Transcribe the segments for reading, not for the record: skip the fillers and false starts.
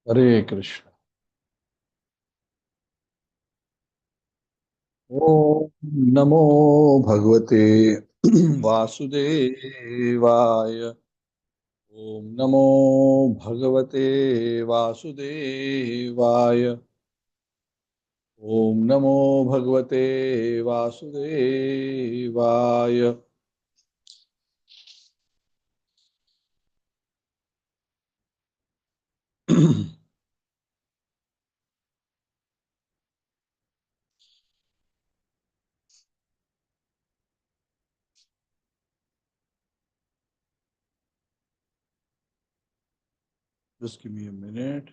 हरे कृष्ण। ओम नमो भगवते वासुदेवाय। ओम नमो भगवते वासुदेवाय। ओम नमो भगवते वासुदेवाय। Just give me a minute.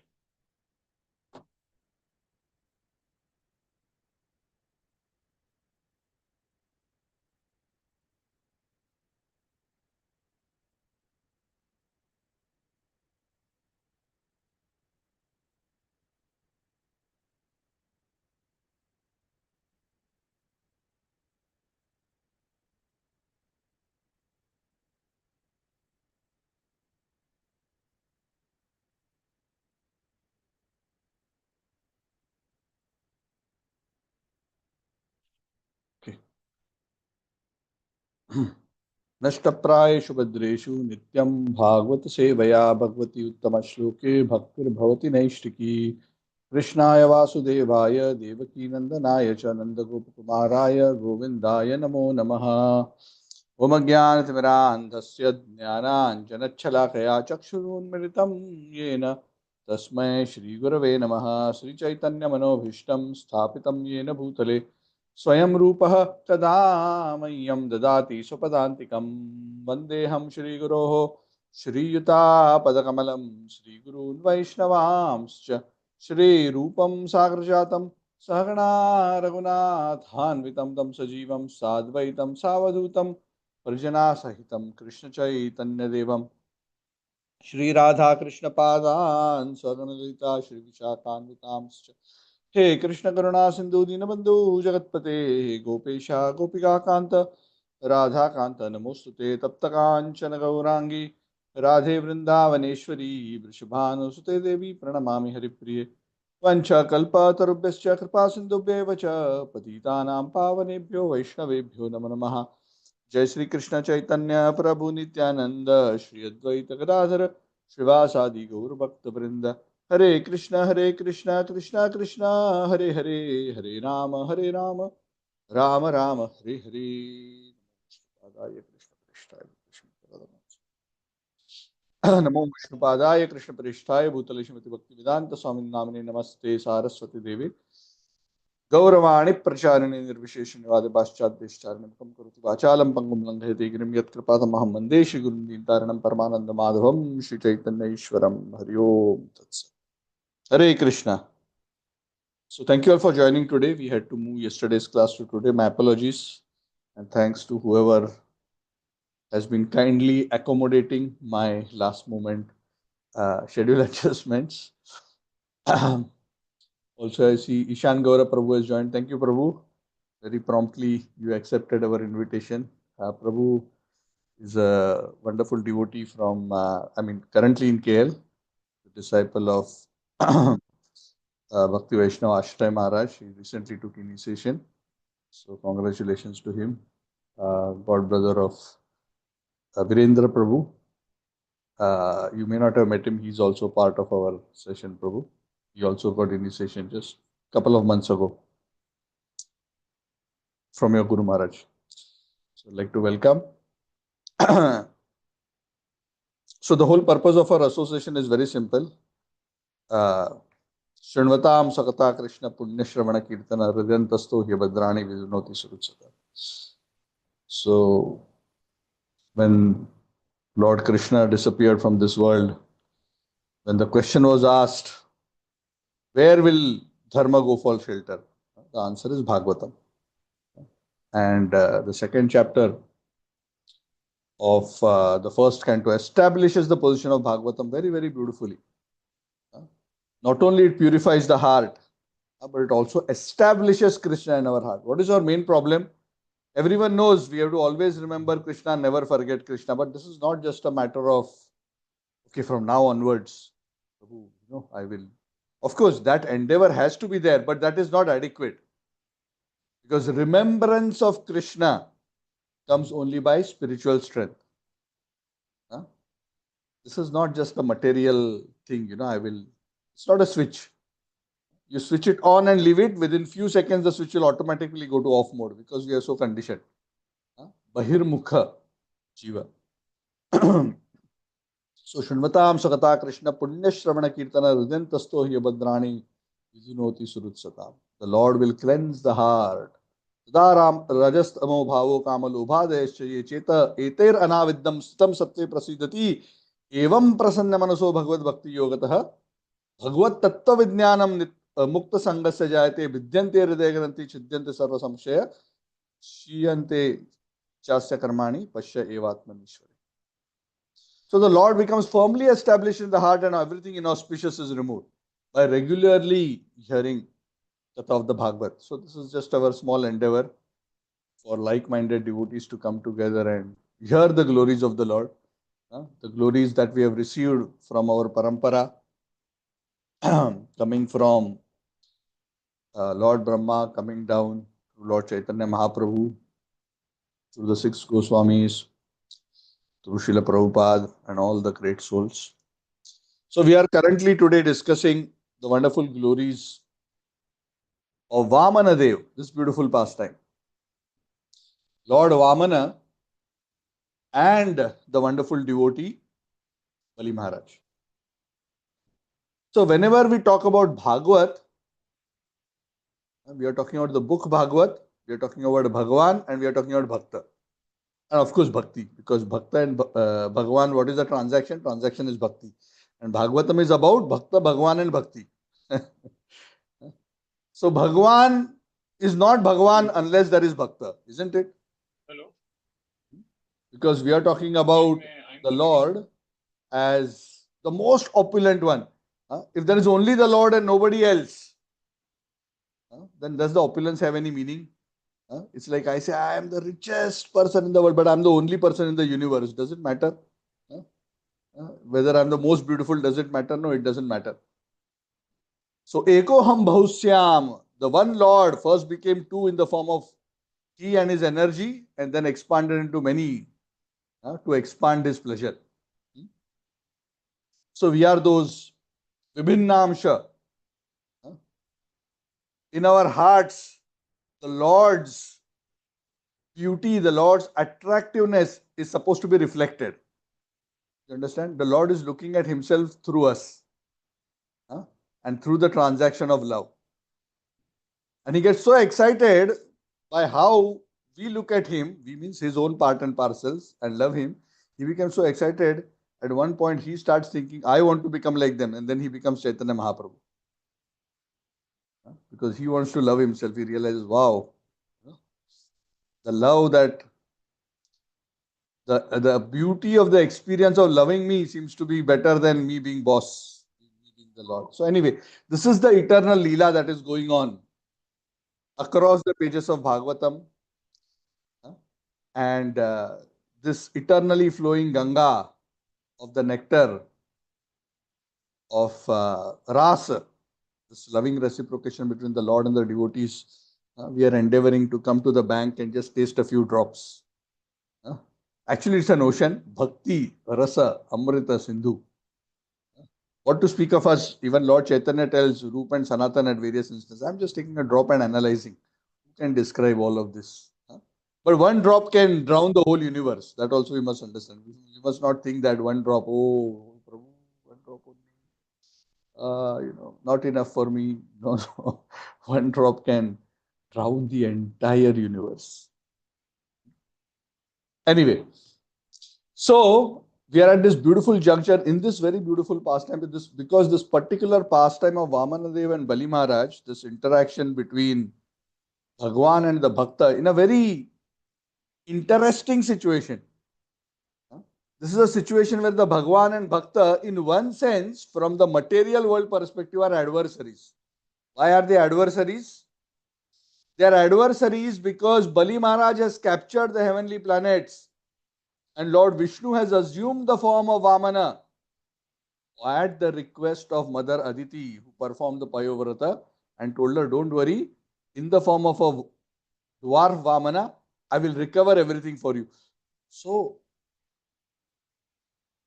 Okay. नष्टप्रायेषु भद्रेषु नित्यं भागवत सेवया भगवती उत्तम श्लोके भक्तिर्भवति नैष्टिकी। कृष्णाय वासुदेवाय देवकी नंदनाय च नंदगोपकुमाराय गोविन्दाय नमो नमः। ओम ज्ञानतिमिरान्धस्य ज्ञानाञ्जनच्छलाकया चक्षुरुन्मिलितं येन तस्मै श्रीगुरवे नमः। श्रीचैतन्यमनोभीष्टं स्थापितं येन भूतले स्वयं रूपः कदा मह्यं ददाति स्वपदान्तिकं। वन्देऽहं श्रीगुरोः श्रीयुतापदकमलं श्रीगुरून् वैष्णवांश्च श्रीरूपं साग्रजातं सहगणा रघुनाथान्वितं तं सजीवं साद्वैतं सावधूतं परिजनासहितं कृष्णचैतन्यदेवं श्रीराधाकृष्णपादान् स्वगणललिता श्रीविशाखान्वितांश्च। हे कृष्ण करुणा सिंधु दीनबंधु जगतपते गोपेशा गोपिका कांत राधा कांत नमोस्तुते तप्त कांचन गौरांगी राधे वृंदावनेश्वरी वृषभानुसुते देवी प्रणमामि हरिप्रिये। वंशकल्पतरुभ्यश्च कृपा सिन्धुभ्येव च पतितानां पावनेभ्यो वैष्णवेभ्यो नमो नमः। जय श्री कृष्ण चैतन्य प्रभु नित्यानंद श्री अद्वैत गदाधर श्रीवासादि गौर भक्त वृंद। हरे कृष्ण कृष्ण कृष्ण हरे हरे, हरे हरे राम राम राम हरे हरे। आदाय कृष्ण पृष्ठाय कृष्ण नमो विष्णुपादाय कृष्ण पृष्ठाय भूतले श्रीमति भक्ति वेदांत स्वामी नामिने नमस्ते सारस्वती देवी गौरवाणी प्रचारिणे निर्विशेष निवाद पाश्चात्येश्चारणं करोति वाचालं पंगुं लंघयते गिरिं यत्कृपातमहं वन्दे श्रीगुरुं दीनतारिणं परमानन्दमाधवं श्रीचैतन्य ईश्वरं। हरि ओम तत्सत्। हरे Krishna. So thank you all for joining today. We had to move yesterday's class to today. My apologies, and thanks to whoever has been kindly accommodating my last moment schedule adjustments. Also, I see Ishan Gaura Prabhu has joined. Thank you, Prabhu. Very promptly, you accepted our invitation. Prabhu is a wonderful devotee from, currently in KL, the disciple of Bhakti Vaishnava Ashray Maharaj. He recently took initiation. So, congratulations to him. God brother of Virendra Prabhu. You may not have met him. He's also part of our session, Prabhu. He also got initiation just a couple of months ago from your Guru Maharaj. So I'd like to welcome. So the whole purpose of our association is very simple. Shrunvatam Sakata Krishna Punya Shravana Kirtana Hridyantasto Hyabadrani Vidunoti Surutsata. So when Lord Krishna disappeared from this world, when the question was asked, where will Dharma go for shelter? The answer is Bhagavatam. And the second chapter of the first canto establishes the position of Bhagavatam very, very beautifully. Not only it purifies the heart, but it also establishes Krishna in our heart. What is our main problem? Everyone knows we have to always remember Krishna, never forget Krishna. But this is not just a matter of Okay, from now onwards, Prabhu, I will. Of course, that endeavor has to be there, but that is not adequate. Because remembrance of Krishna comes only by spiritual strength. Huh? This is not just a material thing, it's not a switch. You switch it on and leave it, within few seconds the switch will automatically go to off mode because we are so conditioned. Bahirmukha Jiva. So Shunvatam Sakata Krishna Punya Shravana Kirtana Hridantasto Hyabadrani Vijunoti Surutsatam. The Lord will cleanse the heart. Daram Rajastamo Bhavo Kamalobhadesh Cheta Eter Anavidam Stam Satve Prasidati Evam Prasanna Manaso Bhagavad Bhakti Yogataha Bhagavad Tattva Vijnanam Mukta Sangasya Jayate Vidyante Hridaya Granti Chidyante Sarva Samshaya Shiyante Chasya Karmani Pashya Evatmanishwari. So the Lord becomes firmly established in the heart and everything inauspicious is removed by regularly hearing Katha of the Bhagavad. So this is just our small endeavor for like-minded devotees to come together and hear the glories of the Lord, the glories that we have received from our parampara, coming from Lord Brahma, coming down to Lord Chaitanya Mahaprabhu, through the six Goswamis, through Srila Prabhupada and all the great souls. So we are currently today discussing the wonderful glories of Vamanadev, this beautiful pastime. Lord Vamana and the wonderful devotee Bali Maharaj. So whenever we talk about Bhagavat, we are talking about the book Bhagavat, we are talking about Bhagavan, and we are talking about Bhakta. And of course Bhakti, because Bhakta and Bhagavan, what is the transaction? Transaction is Bhakti. And Bhagavatam is about Bhakta, Bhagavan and Bhakti. So Bhagavan is not Bhagavan unless there is Bhakta, isn't it? Hello. Because we are talking about the Lord as the most opulent one. If there is only the Lord and nobody else, then does the opulence have any meaning? It's like I say, I am the richest person in the world, but I'm the only person in the universe. Does it matter? Whether I'm the most beautiful, does it matter? No, it doesn't matter. So, Ekoham Bhahusyam, the one Lord first became two in the form of He and His energy, and then expanded into many to expand His pleasure. So, we are those Vibhinnamsha. In our hearts, the Lord's beauty, the Lord's attractiveness is supposed to be reflected. You understand? The Lord is looking at Himself through us and through the transaction of love. And He gets so excited by how we look at Him, we means His own part and parcels, and love Him. He becomes so excited, at one point he starts thinking, I want to become like them. And then he becomes Chaitanya Mahaprabhu. Because he wants to love himself. He realizes, wow, the love that the beauty of the experience of loving me seems to be better than me being boss, me being the Lord. So anyway, this is the eternal Leela that is going on across the pages of Bhagavatam. And this eternally flowing Ganga of the nectar of Rasa, this loving reciprocation between the Lord and the devotees, we are endeavoring to come to the bank and just taste a few drops. Actually, it's an ocean. Bhakti, Rasa, Amrita, Sindhu. What to speak of us? Even Lord Chaitanya tells Rupa and Sanatan at various instances. I'm just taking a drop and analyzing. Who can describe all of this? But one drop can drown the whole universe. That also we must understand. We must not think that one drop, oh, Prabhu, one drop only. Not enough for me. No, no. One drop can drown the entire universe. Anyway, so we are at this beautiful juncture in this very beautiful pastime because this particular pastime of Vamanadev and Bali Maharaj, this interaction between Bhagwan and the Bhakta in a very interesting situation. This is a situation where the Bhagwan and Bhakta, in one sense, from the material world perspective, are adversaries. Why are they adversaries? They are adversaries because Bali Maharaj has captured the heavenly planets and Lord Vishnu has assumed the form of Vamana at the request of Mother Aditi, who performed the Payovrata and told her, don't worry, in the form of a dwarf Vamana, I will recover everything for you. So,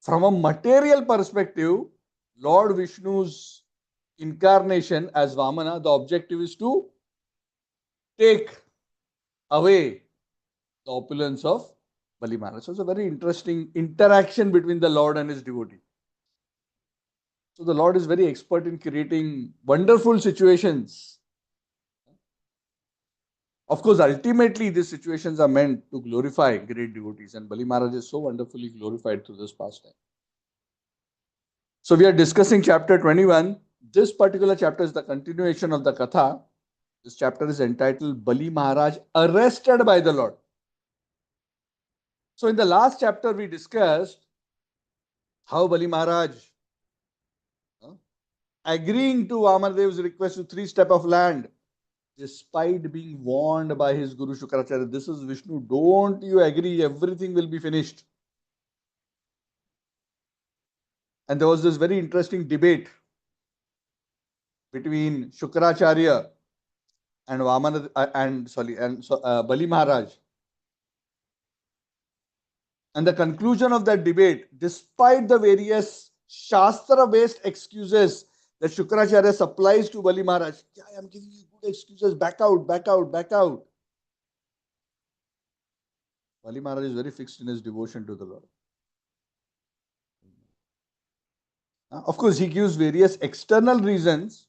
from a material perspective, Lord Vishnu's incarnation as Vamana, the objective is to take away the opulence of Bali Maharaj. So it's a very interesting interaction between the Lord and his devotee. So the Lord is very expert in creating wonderful situations. Of course, ultimately these situations are meant to glorify great devotees, and Bali Maharaj is so wonderfully glorified through this pastime. So we are discussing chapter 21. This particular chapter is the continuation of the Katha. This chapter is entitled Bali Maharaj Arrested by the Lord. So in the last chapter we discussed how Bali Maharaj, agreeing to Vamanadev's request to 3 steps of land, despite being warned by his Guru Shukracharya, this is Vishnu, don't you agree, everything will be finished. And there was this very interesting debate between Shukracharya and Bali Maharaj. And the conclusion of that debate, despite the various Shastra-based excuses that Shukracharya supplies to Bali Maharaj, yeah, I am giving you good excuses, back out, back out, back out. Bali Maharaj is very fixed in his devotion to the Lord. Of course, he gives various external reasons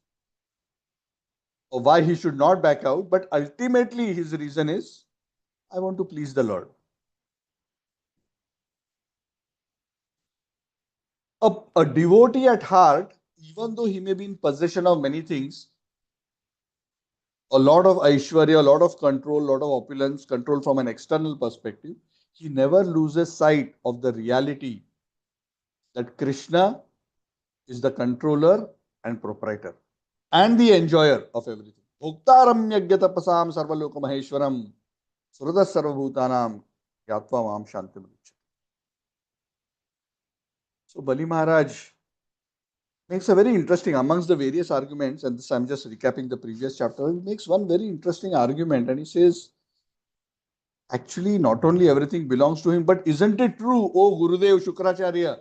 of why he should not back out, but ultimately his reason is, I want to please the Lord. A devotee at heart, even though he may be in possession of many things, a lot of Aishwarya, a lot of control, a lot of opulence, control from an external perspective, he never loses sight of the reality that Krishna is the controller and proprietor and the enjoyer of everything. Bhoktaram yagyatapasam sarvaloka maheshwaram surada sarvabhutanam yatva mam shantim. So Bali Maharaj makes a very interesting, amongst the various arguments, and this I'm just recapping the previous chapter, he makes one very interesting argument, and he says, actually, not only everything belongs to him, but isn't it true, O Gurudev Shukracharya?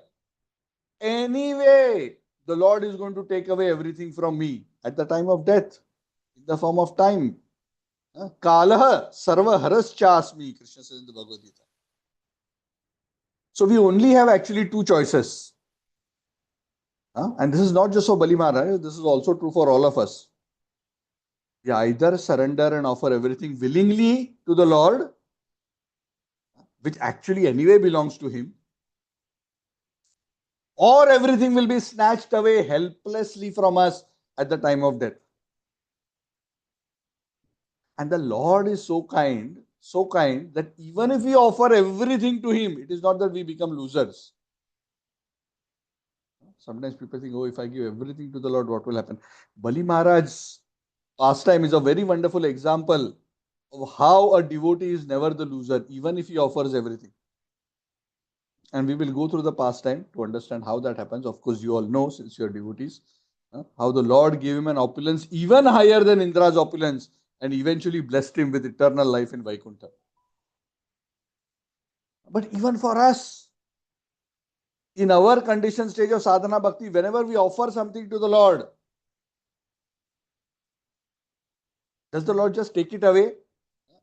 Anyway, the Lord is going to take away everything from me at the time of death, in the form of time. Kalaha sarva haras chasmi, Krishna says in the Bhagavad Gita. So we only have actually 2 choices. And this is not just for Bali Maharaj, this is also true for all of us. We either surrender and offer everything willingly to the Lord, which actually anyway belongs to him, or everything will be snatched away helplessly from us at the time of death. And the Lord is so kind that even if we offer everything to him, it is not that we become losers. Sometimes people think, oh, if I give everything to the Lord, what will happen? Bali Maharaj's pastime is a very wonderful example of how a devotee is never the loser, even if he offers everything. And we will go through the pastime to understand how that happens. Of course, you all know, since you are devotees, how the Lord gave him an opulence even higher than Indra's opulence and eventually blessed him with eternal life in Vaikuntha. But even for us, in our conditioned stage of sadhana bhakti, whenever we offer something to the Lord, does the Lord just take it away?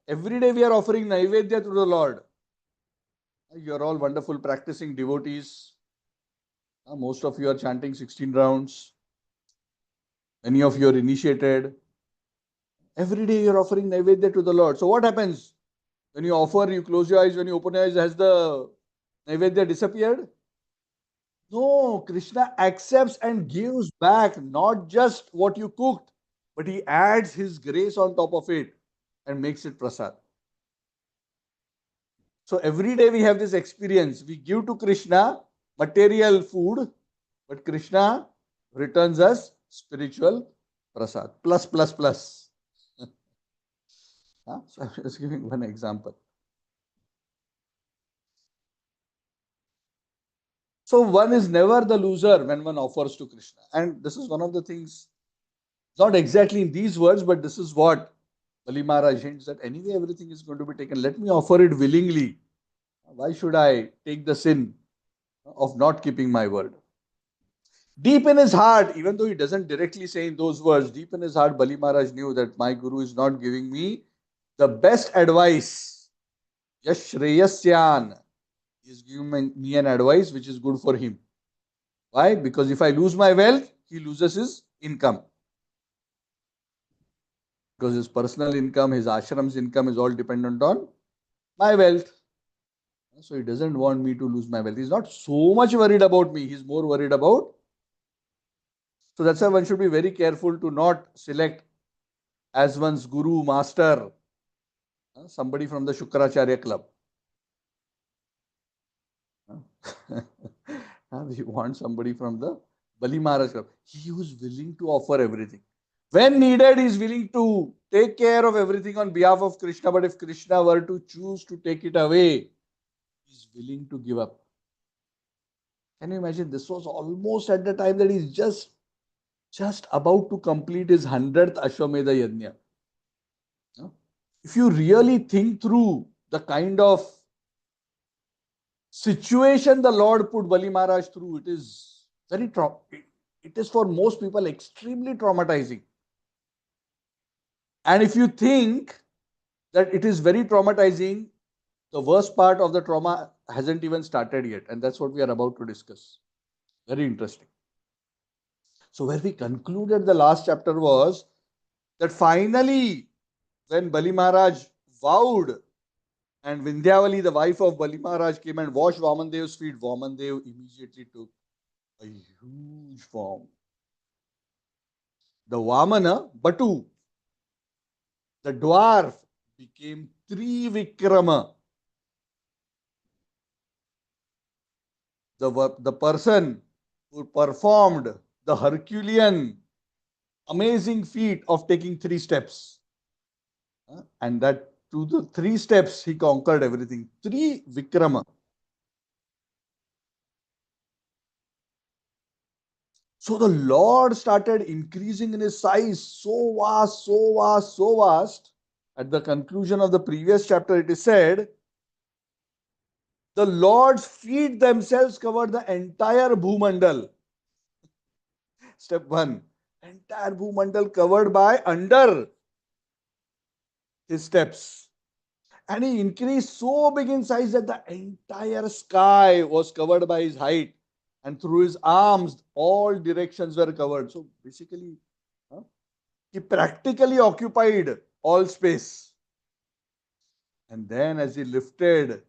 Every day we are offering Naivedya to the Lord. You are all wonderful practicing devotees. Most of you are chanting 16 rounds. Many of you are initiated. Every day you are offering Naivedya to the Lord. So what happens? When you offer, you close your eyes. When you open your eyes, has the Naivedya disappeared? No, Krishna accepts and gives back not just what you cooked, but he adds his grace on top of it and makes it prasad. So every day we have this experience. We give to Krishna material food, but Krishna returns us spiritual prasad. Plus, plus, plus. So I'm just giving one example. So one is never the loser when one offers to Krishna. And this is one of the things, not exactly in these words, but this is what Bali Maharaj hints that anyway everything is going to be taken. Let me offer it willingly. Why should I take the sin of not keeping my word? Deep in his heart, even though he doesn't directly say in those words, deep in his heart, Bali Maharaj knew that my Guru is not giving me the best advice. Yash Shreyasyan is giving me an advice which is good for him. Why? Because if I lose my wealth, he loses his income. Because his personal income, his ashram's income is all dependent on my wealth. So he doesn't want me to lose my wealth. He's not so much worried about me. He's more worried about. So that's why one should be very careful to not select as one's guru, master, somebody from the Shukracharya club. We want somebody from the Bali Maharaj club. He was willing to offer everything. When needed, he is willing to take care of everything on behalf of Krishna. But if Krishna were to choose to take it away, he is willing to give up. Can you imagine? This was almost at the time that he's just about to complete his 100th Ashwamedha Yajna. If you really think through the kind of situation the Lord put Bali Maharaj through, it is very it is for most people extremely traumatizing. And if you think that it is very traumatizing, the worst part of the trauma hasn't even started yet. And that's what we are about to discuss. Very interesting. So where we concluded the last chapter was that finally, when Bali Maharaj vowed and Vindhyavali, the wife of Bali Maharaj, came and washed Vamanadev's feet, Vamanadev immediately took a huge form. The Vamana, Batu, the dwarf, became Trivikrama. The person who performed the Herculean amazing feat of taking 3 steps. And that through the 3 steps, he conquered everything. Trivikrama. So the Lord started increasing in his size so vast, so vast, so vast. At the conclusion of the previous chapter, it is said, the Lord's feet themselves covered the entire Bhumandal. Step 1. Entire Bhumandal covered by under his steps. And he increased so big in size that the entire sky was covered by his height. And through his arms, all directions were covered. So basically, he practically occupied all space. And then as he lifted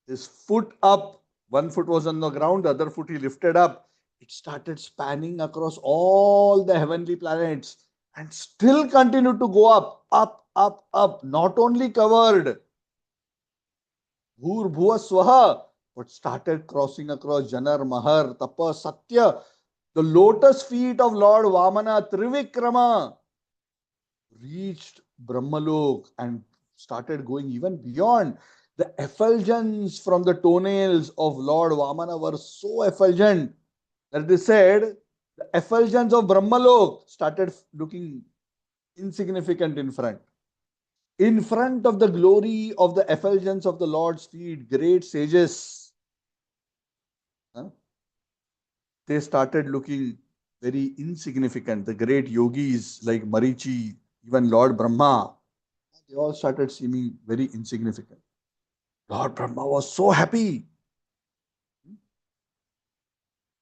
his foot up, one foot was on the ground, the other foot he lifted up, it started spanning across all the heavenly planets and still continued to go up, up, up, up, not only covered Bhur Bhuva Swaha, but started crossing across Janar, Mahar, Tapa, Satya. The lotus feet of Lord Vamana, Trivikrama, reached Brahmalok and started going even beyond. The effulgence from the toenails of Lord Vamana were so effulgent that they said the effulgence of Brahmalok started looking insignificant in front. In front of the glory of the effulgence of the Lord's feet, great sages, they started looking very insignificant. The great yogis like Marichi, even Lord Brahma, they all started seeming very insignificant. Lord Brahma was so happy.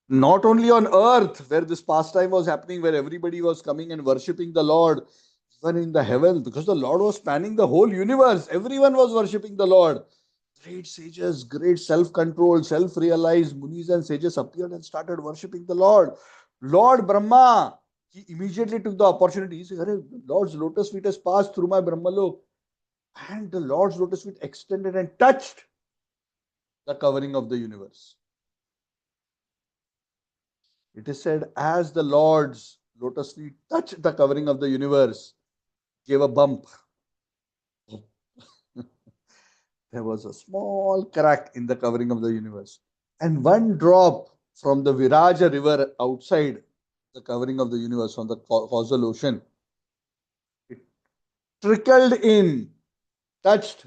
Not only on earth, where this pastime was happening, where everybody was coming and worshipping the Lord, even in the heavens, because the Lord was spanning the whole universe. Everyone was worshipping the Lord. Great sages, great self-controlled, self-realized munis and sages appeared and started worshipping the Lord. Lord Brahma, he immediately took the opportunity. He said, Lord's lotus feet has passed through my Brahmalok. And the Lord's lotus feet extended and touched the covering of the universe. It is said, as the Lord's lotus feet touched the covering of the universe, gave a bump. There was a small crack in the covering of the universe. And one drop from the Viraja river outside the covering of the universe, from the causal ocean, it trickled in, touched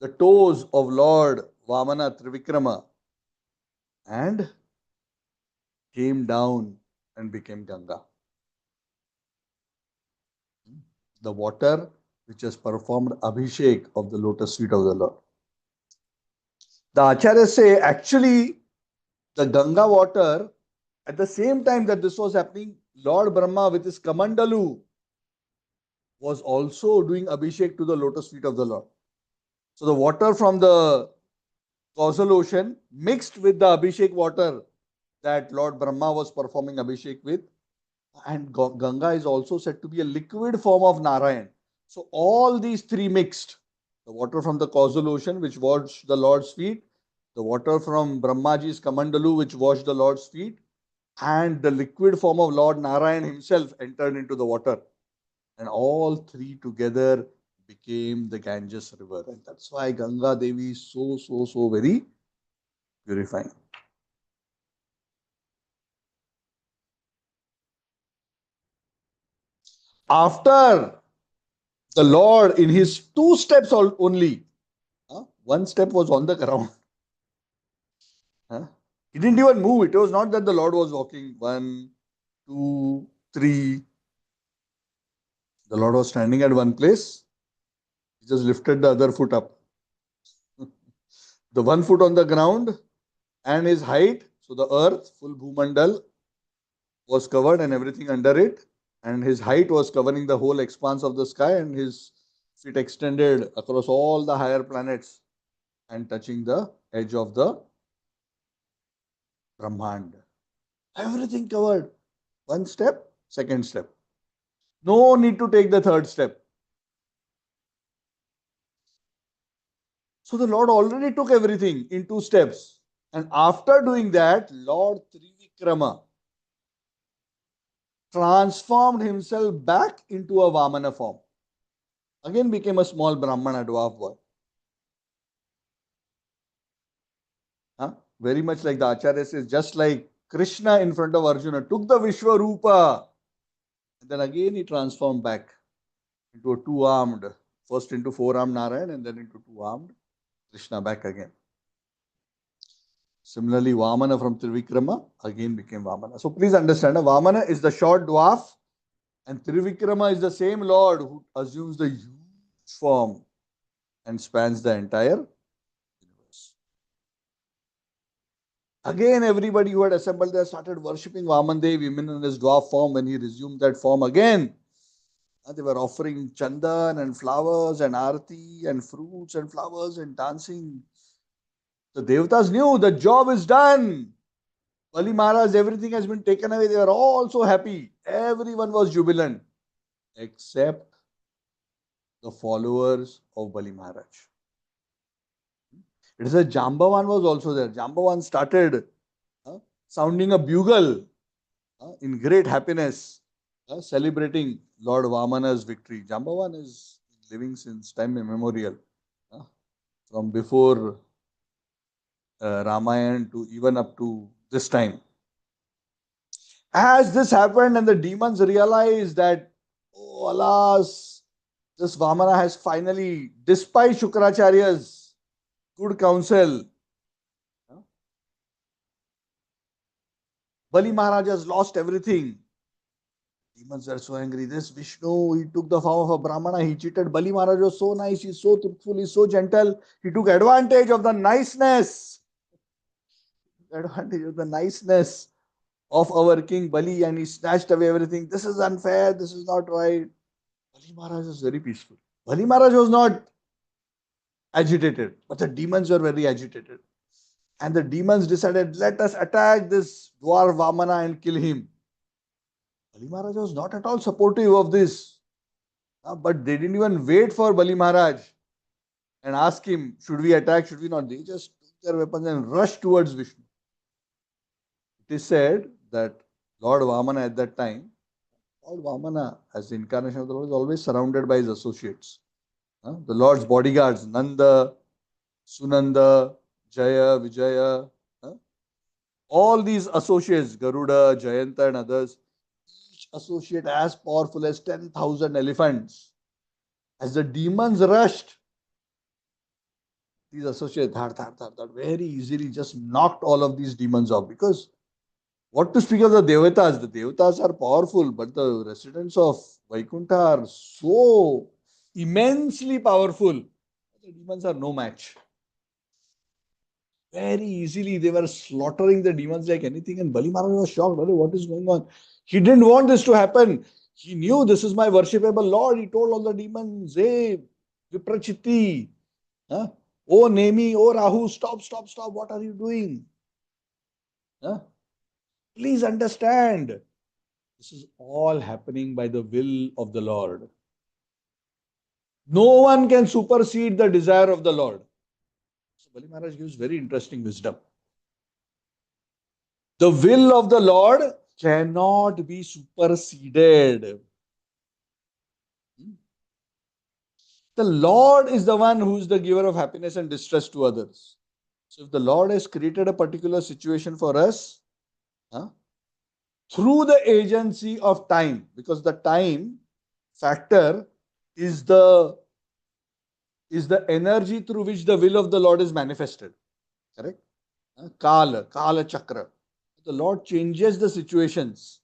the toes of Lord Vamana Trivikrama, and came down and became Ganga. The water which has performed Abhishek of the lotus feet of the Lord. The Acharyas say actually the Ganga water, at the same time that this was happening, Lord Brahma with his Kamandalu was also doing Abhishek to the lotus feet of the Lord. So the water from the causal ocean mixed with the Abhishek water that Lord Brahma was performing Abhishek with, and Ganga is also said to be a liquid form of Narayan. So all these three mixed, the water from the causal ocean which washed the Lord's feet, the water from Brahmaji's Kamandalu which washed the Lord's feet, and the liquid form of Lord Narayan himself entered into the water. And all three together became the Ganges river. And that's why Ganga Devi is so very purifying. After the Lord, in his two steps only, one step was on the ground. He didn't even move. It was not that the Lord was walking 1, 2, 3. The Lord was standing at one place. He just lifted the other foot up. The one foot on the ground and his height, so the earth, full Bhumandal, was covered and everything under it. And his height was covering the whole expanse of the sky, and his feet extended across all the higher planets and touching the edge of the Brahmand. Everything covered. One step, second step. No need to take the third step. So the Lord already took everything in two steps. And after doing that, Lord Trivikrama transformed himself back into a Vamana form. Again became a small Brahmana dwarf boy. Very much like the Acharya says, just like Krishna in front of Arjuna took the Vishwarupa, and then again he transformed back into a two-armed, first into four-armed Narayan and then into two-armed Krishna back again. Similarly, Vamana from Trivikrama again became Vamana. So please understand, Vamana is the short dwarf and Trivikrama is the same Lord who assumes the huge form and spans the entire universe. Again, everybody who had assembled there started worshipping Vamanadev even in his dwarf form when he resumed that form again. They were offering chandan and flowers and arati and fruits and flowers and dancing. The Devatas knew the job is done. Bali Maharaj, everything has been taken away. They were all so happy. Everyone was jubilant except the followers of Bali Maharaj. It is a Jambavan was also there. Jambavan started sounding a bugle in great happiness, celebrating Lord Vamana's victory. Jambavan is living since time immemorial, from before Ramayana to even up to this time. As this happened and the demons realized that, oh alas, this Vamana has finally, despite Shukracharya's good counsel, Bali Maharaj has lost everything. Demons were so angry. This Vishnu, he took the form of a Brahmana, he cheated. Bali Maharaj was so nice, he's so truthful, he's so gentle. He took advantage of the niceness. Advantage of the niceness of our king Bali, and he snatched away everything. This is unfair, this is not right. Bali Maharaj was very peaceful. Bali Maharaj was not agitated, but the demons were very agitated. And the demons decided, let us attack this dwarf Vamana and kill him. Bali Maharaj was not at all supportive of this. But they didn't even wait for Bali Maharaj and ask him, should we attack, should we not? They just took their weapons and rushed towards Vishnu. It is said that Lord Vamana at that time, Lord Vamana as the incarnation of the Lord, is always surrounded by his associates. The Lord's bodyguards, Nanda, Sunanda, Jaya, Vijaya, huh? All these associates, Garuda, Jayanta and others, each associate as powerful as 10,000 elephants. As the demons rushed, these associates, very easily just knocked all of these demons off. Because what to speak of the Devatas? The Devatas are powerful, but the residents of Vaikuntha are so immensely powerful. The demons are no match. Very easily they were slaughtering the demons like anything, and Bali Maharaj was shocked. What is going on? He didn't want this to happen. He knew this is my worshipable Lord. He told all the demons, hey, Viprachiti, huh? Oh Nemi, oh Rahu, stop, stop, stop. What are you doing? Huh? Please understand. This is all happening by the will of the Lord. No one can supersede the desire of the Lord. So Bali Maharaj gives very interesting wisdom. The will of the Lord cannot be superseded. The Lord is the one who is the giver of happiness and distress to others. So if the Lord has created a particular situation for us, huh, through the agency of time, because the time factor is the energy through which the will of the Lord is manifested. Correct? Kala Chakra. The Lord changes the situations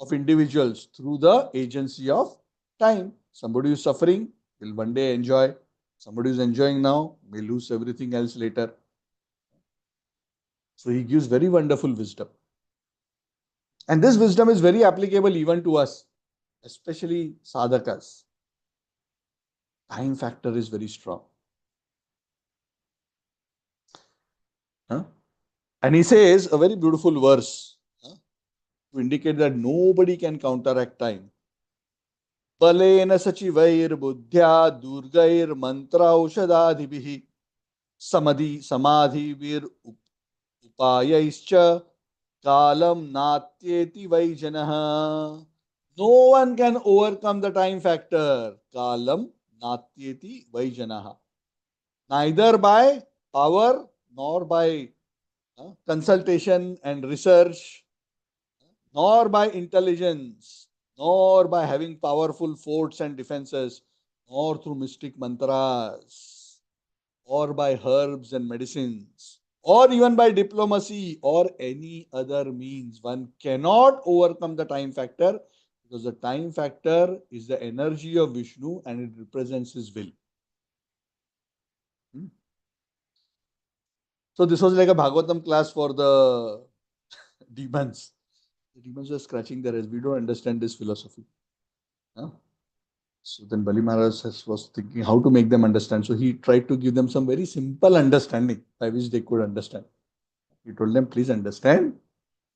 of individuals through the agency of time. Somebody who is suffering will one day enjoy. Somebody who is enjoying now may lose everything else later. So he gives very wonderful wisdom. And this wisdom is very applicable even to us, especially sadhakas. Time factor is very strong. Huh? And he says a very beautiful verse, huh, to indicate that nobody can counteract time. Balena sachivair buddhya durgair mantra aushadadhibihi samadhi vir upayaischa kalam natyeti vaijanaha. No one can overcome the time factor. Kalam natyeti vaijanaha. Neither by power nor by consultation and research, nor by intelligence, nor by having powerful forts and defenses, nor through mystic mantras, or by herbs and medicines, or even by diplomacy or any other means. One cannot overcome the time factor, because the time factor is the energy of Vishnu and it represents his will. So this was like a Bhagavatam class for the demons. The demons were scratching their heads. We don't understand this philosophy. Huh? So then Bali Maharaj was thinking how to make them understand. So he tried to give them some very simple understanding by which they could understand. He told them, please understand.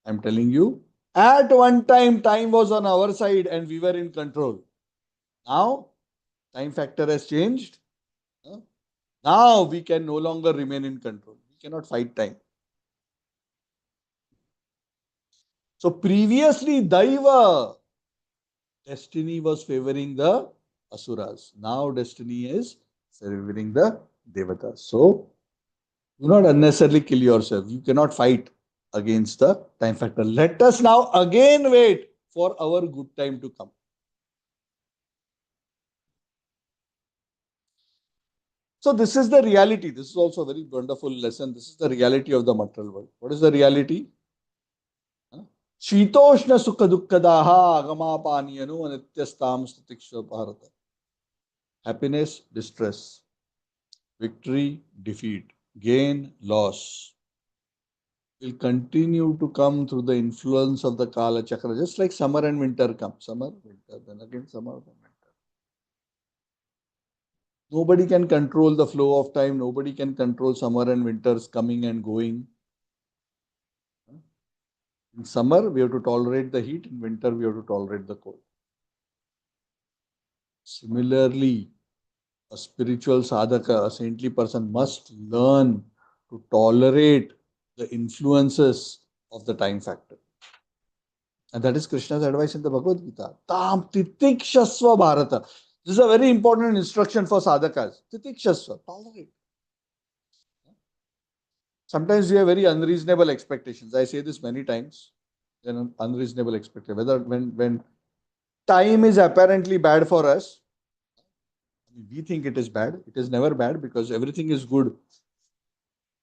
I'm telling you, at one time, time was on our side and we were in control. Now, time factor has changed. Huh? Now we can no longer remain in control. We cannot fight time. So previously, Daiva, destiny was favoring the Asuras. Now destiny is favoring the Devatas. So do not unnecessarily kill yourself. You cannot fight against the time factor. Let us now again wait for our good time to come. So this is the reality. This is also a very wonderful lesson. This is the reality of the material world. What is the reality? Shitoshna sukha dukkadaha agamapaniyanu anityastam statiksha bharata. Happiness, distress. Victory, defeat. Gain, loss. Will continue to come through the influence of the Kala Chakra. Just like summer and winter come. Summer, winter, then again summer, then winter. Nobody can control the flow of time. Nobody can control summer and winters coming and going. In summer, we have to tolerate the heat. In winter, we have to tolerate the cold. Similarly, a spiritual sadhaka, a saintly person must learn to tolerate the influences of the time factor. And that is Krishna's advice in the Bhagavad Gita. Tam titikshasva bharata. This is a very important instruction for sadhakas. Titikshasva, tolerate. Sometimes we have very unreasonable expectations. I say this many times. An unreasonable expectation. Whether when time is apparently bad for us, we think it is bad. It is never bad because everything is good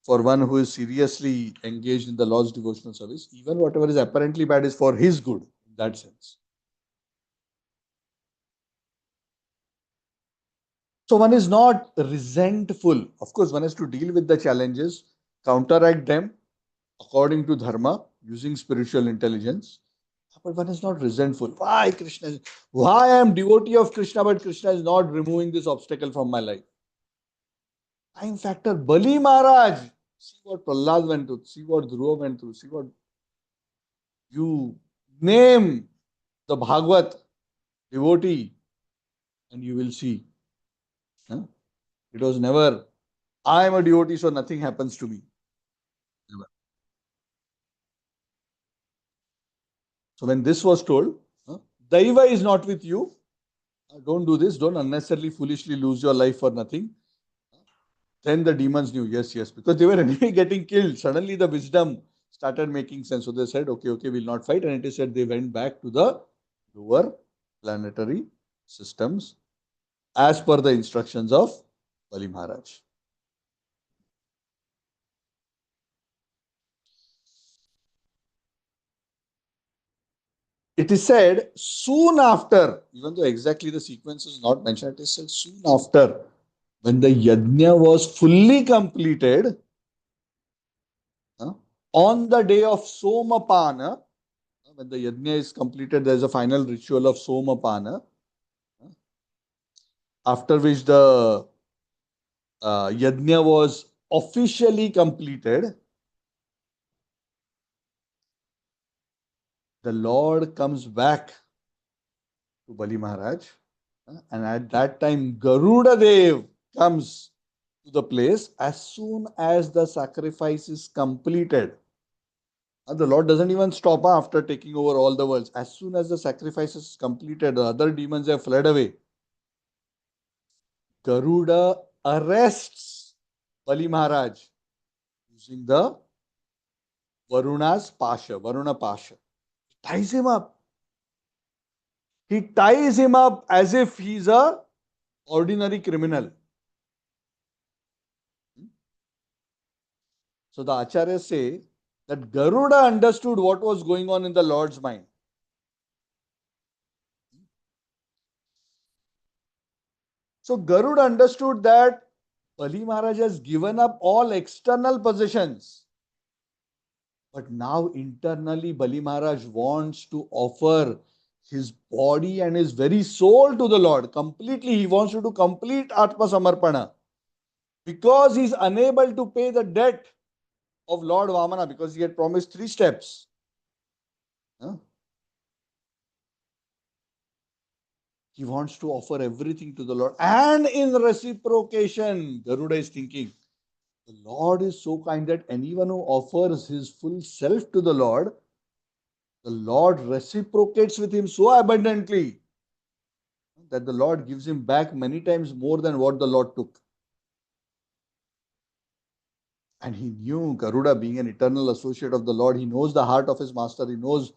for one who is seriously engaged in the Lord's devotional service. Even whatever is apparently bad is for his good in that sense. So one is not resentful. Of course, one has to deal with the challenges, counteract them according to dharma, using spiritual intelligence. But one is not resentful. Why Krishna? Why I am devotee of Krishna, but Krishna is not removing this obstacle from my life? Time factor. Bali Maharaj. See what Prahlad went through. See what Dhruva went through. See what you name the Bhagavat devotee, and you will see. Huh? It was never, I am a devotee, so nothing happens to me. Never. So when this was told, Daiva is not with you. Don't do this. Don't unnecessarily, foolishly lose your life for nothing. Then the demons knew, yes, yes, because they were anyway getting killed. Suddenly the wisdom started making sense. So they said, okay, okay, we'll not fight. And it is said they went back to the lower planetary systems as per the instructions of Bali Maharaj. It is said soon after, even though exactly the sequence is not mentioned, it is said soon after, when the yajna was fully completed, on the day of Somapana, when the yajna is completed, there is a final ritual of Somapana, after which the yajna was officially completed. The Lord comes back to Bali Maharaj, and at that time, Garuda Dev comes to the place as soon as the sacrifice is completed. The Lord doesn't even stop after taking over all the worlds. As soon as the sacrifice is completed, the other demons have fled away. Garuda arrests Bali Maharaj using the Varuna Pasha. Ties him up. He ties him up as if he's a ordinary criminal. So the Acharyas say that Garuda understood what was going on in the Lord's mind. So Garuda understood that Bali Maharaj has given up all external possessions. But now internally Bali Maharaj wants to offer his body and his very soul to the Lord. Completely, he wants to do complete Atma Samarpana. Because he is unable to pay the debt of Lord Vamana, because he had promised 3 steps. Huh? He wants to offer everything to the Lord. And in reciprocation, Garuda is thinking, the Lord is so kind that anyone who offers his full self to the Lord reciprocates with him so abundantly that the Lord gives him back many times more than what the Lord took. And he knew, Garuda being an eternal associate of the Lord, he knows the heart of his master. He knows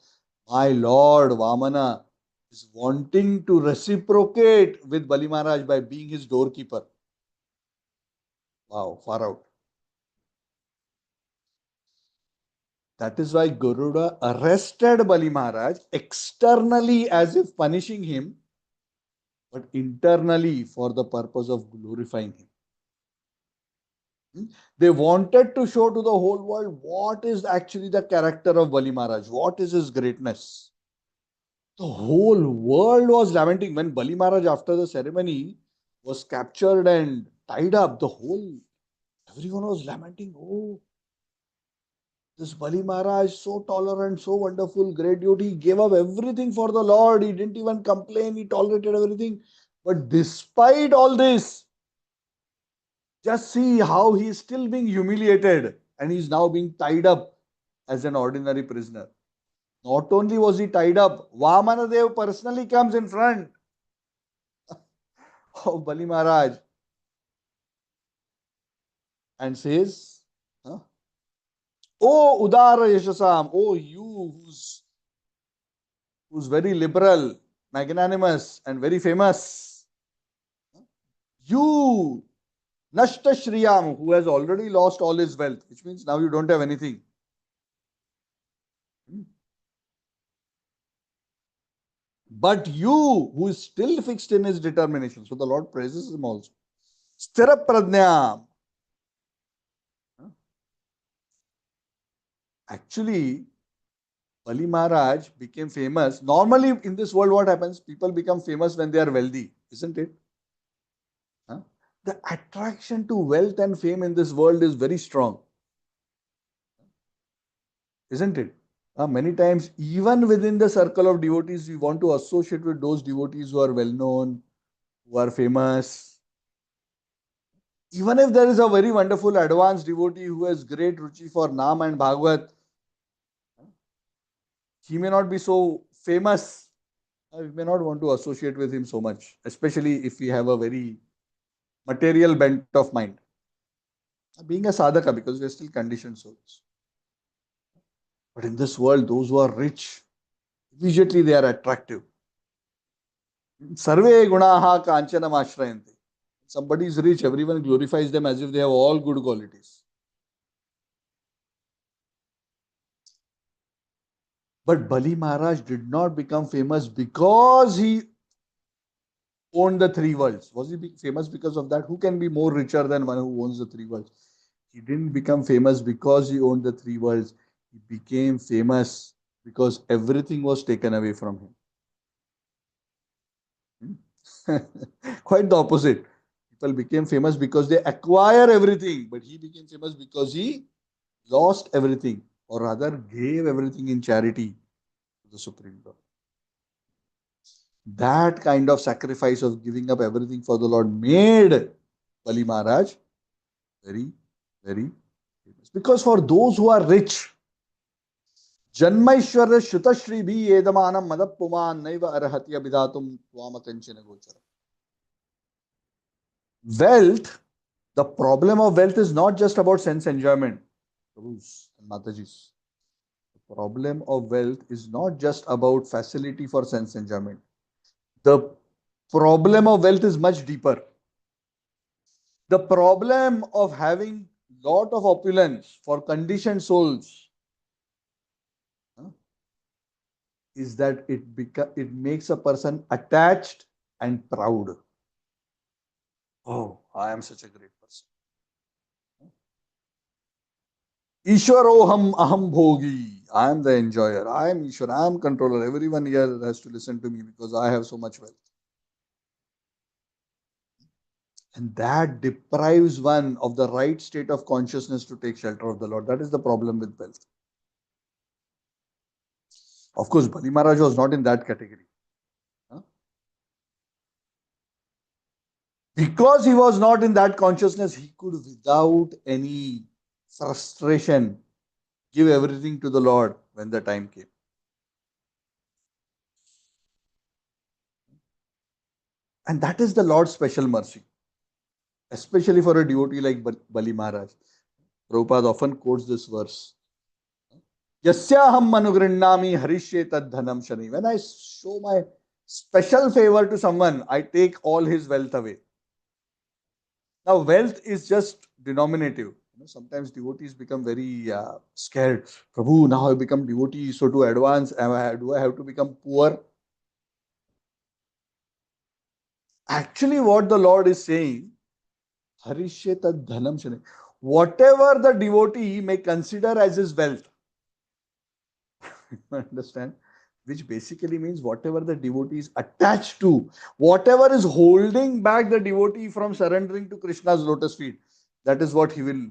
my Lord Vamana is wanting to reciprocate with Bali Maharaj by being his doorkeeper. Wow, far out. That is why Garuda arrested Bali Maharaj externally as if punishing him, but internally for the purpose of glorifying him. They wanted to show to the whole world what is actually the character of Bali Maharaj, what is his greatness. The whole world was lamenting when Bali Maharaj, after the ceremony, was captured and tied up. Everyone was lamenting. Oh, this Bali Maharaj, so tolerant, so wonderful, great duty. He gave up everything for the Lord. He didn't even complain. He tolerated everything. But despite all this, just see how he is still being humiliated and he is now being tied up as an ordinary prisoner. Not only was he tied up, Vamanadev personally comes in front of Bali Maharaj and says, huh? Oh, Udara Yashasam, oh, you who's very liberal, magnanimous, and very famous. You, Nashta Shriyam, who has already lost all his wealth, which means now you don't have anything. But you, who is still fixed in his determination. So the Lord praises him also. Sthira Pradnya. Actually, Bali Maharaj became famous. Normally, in this world, what happens? People become famous when they are wealthy, isn't it? Huh? The attraction to wealth and fame in this world is very strong, isn't it? Many times, even within the circle of devotees, we want to associate with those devotees who are well known, who are famous. Even if there is a very wonderful advanced devotee who has great ruchi for Nam and Bhagavat, he may not be so famous. We may not want to associate with him so much, especially if we have a very material bent of mind. Being a sadhaka, because we are still conditioned souls. But in this world, those who are rich, immediately they are attractive. Sarve gunaha kanchanam ashrayante. Somebody is rich, everyone glorifies them as if they have all good qualities. But Bali Maharaj did not become famous because he owned the three worlds. Was he famous because of that? Who can be more richer than one who owns the three worlds? He didn't become famous because he owned the three worlds. He became famous because everything was taken away from him. Quite the opposite. People became famous because they acquire everything, but he became famous because he lost everything, or rather gave everything in charity to the Supreme Lord. That kind of sacrifice of giving up everything for the Lord made Bali Maharaj very, very famous. Because for those who are rich, Janmaishwarya Shutashri bhi Edamanam Madapuman Naiva Arhati Abhidatum Twamakanchina Gochara. Wealth, the problem of wealth is not just about sense enjoyment. Prabhus and Matajis. The problem of wealth is not just about facility for sense enjoyment. The problem of wealth is much deeper. The problem of having lot of opulence for conditioned souls is that it makes a person attached and proud. Oh, I am such a great person. Ishwaroham aham bhogi. I am the enjoyer. I am Ishwar. I am controller. Everyone here has to listen to me because I have so much wealth. And that deprives one of the right state of consciousness to take shelter of the Lord. That is the problem with wealth. Of course, Bali Maharaj was not in that category. Because he was not in that consciousness, he could, without any frustration, give everything to the Lord when the time came. And that is the Lord's special mercy, especially for a devotee like Bali Maharaj. Prabhupada often quotes this verse. Yasyaham manugrinnami harishye tad dhanam shani. When I show my special favor to someone, I take all his wealth away. Now, wealth is just denominative. Sometimes devotees become very scared. Prabhu, now I become devotee, so to advance, do I have to become poor? Actually, what the Lord is saying, harishye tad dhanam shani. Whatever the devotee may consider as his wealth, understand? Which basically means whatever the devotee is attached to, whatever is holding back the devotee from surrendering to Krishna's lotus feet, that is what he will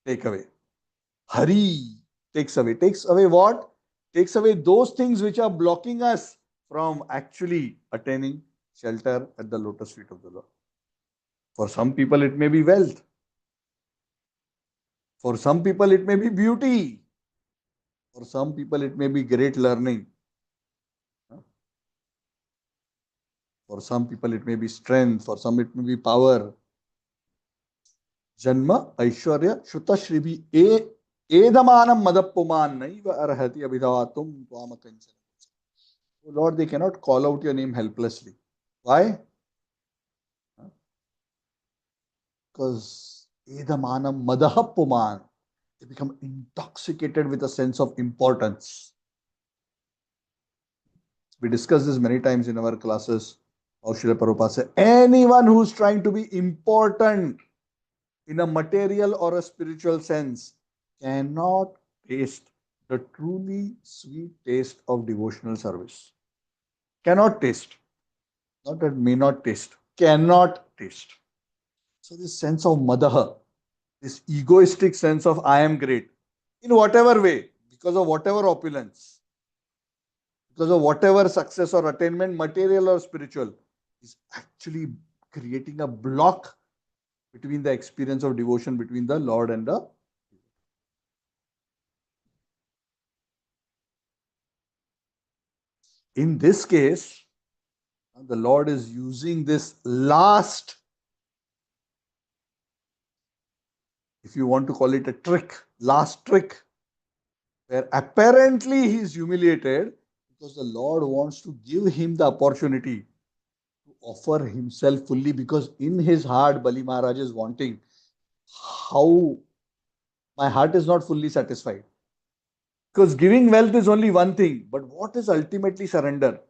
take away. Hari takes away. Takes away what? Takes away those things which are blocking us from actually attaining shelter at the lotus feet of the Lord. For some people, it may be wealth. For some people, it may be beauty. For some people, it may be great learning. For some people, it may be strength. For some, it may be power. Janma, Aishwarya, Shuta Shribi. Edamanam madappuman naiva arhati abhidavatum tvamakanchana. Oh Lord, they cannot call out your name helplessly. Why? Because edamanam madahappuman. They become intoxicated with a sense of importance. We discussed this many times in our classes. Srila Prabhupada said, anyone who's trying to be important in a material or a spiritual sense cannot taste the truly sweet taste of devotional service. Cannot taste. Not that may not taste. Cannot taste. So this sense of madaha, this egoistic sense of I am great, in whatever way, because of whatever opulence, because of whatever success or attainment, material or spiritual, is actually creating a block between the experience of devotion between the Lord and the. In this case, the Lord is using this last, if you want to call it a trick, last trick, where apparently he is humiliated because the Lord wants to give him the opportunity to offer himself fully, because in his heart, Bali Maharaj is wanting, how my heart is not fully satisfied. Because giving wealth is only one thing, but what is ultimately surrender?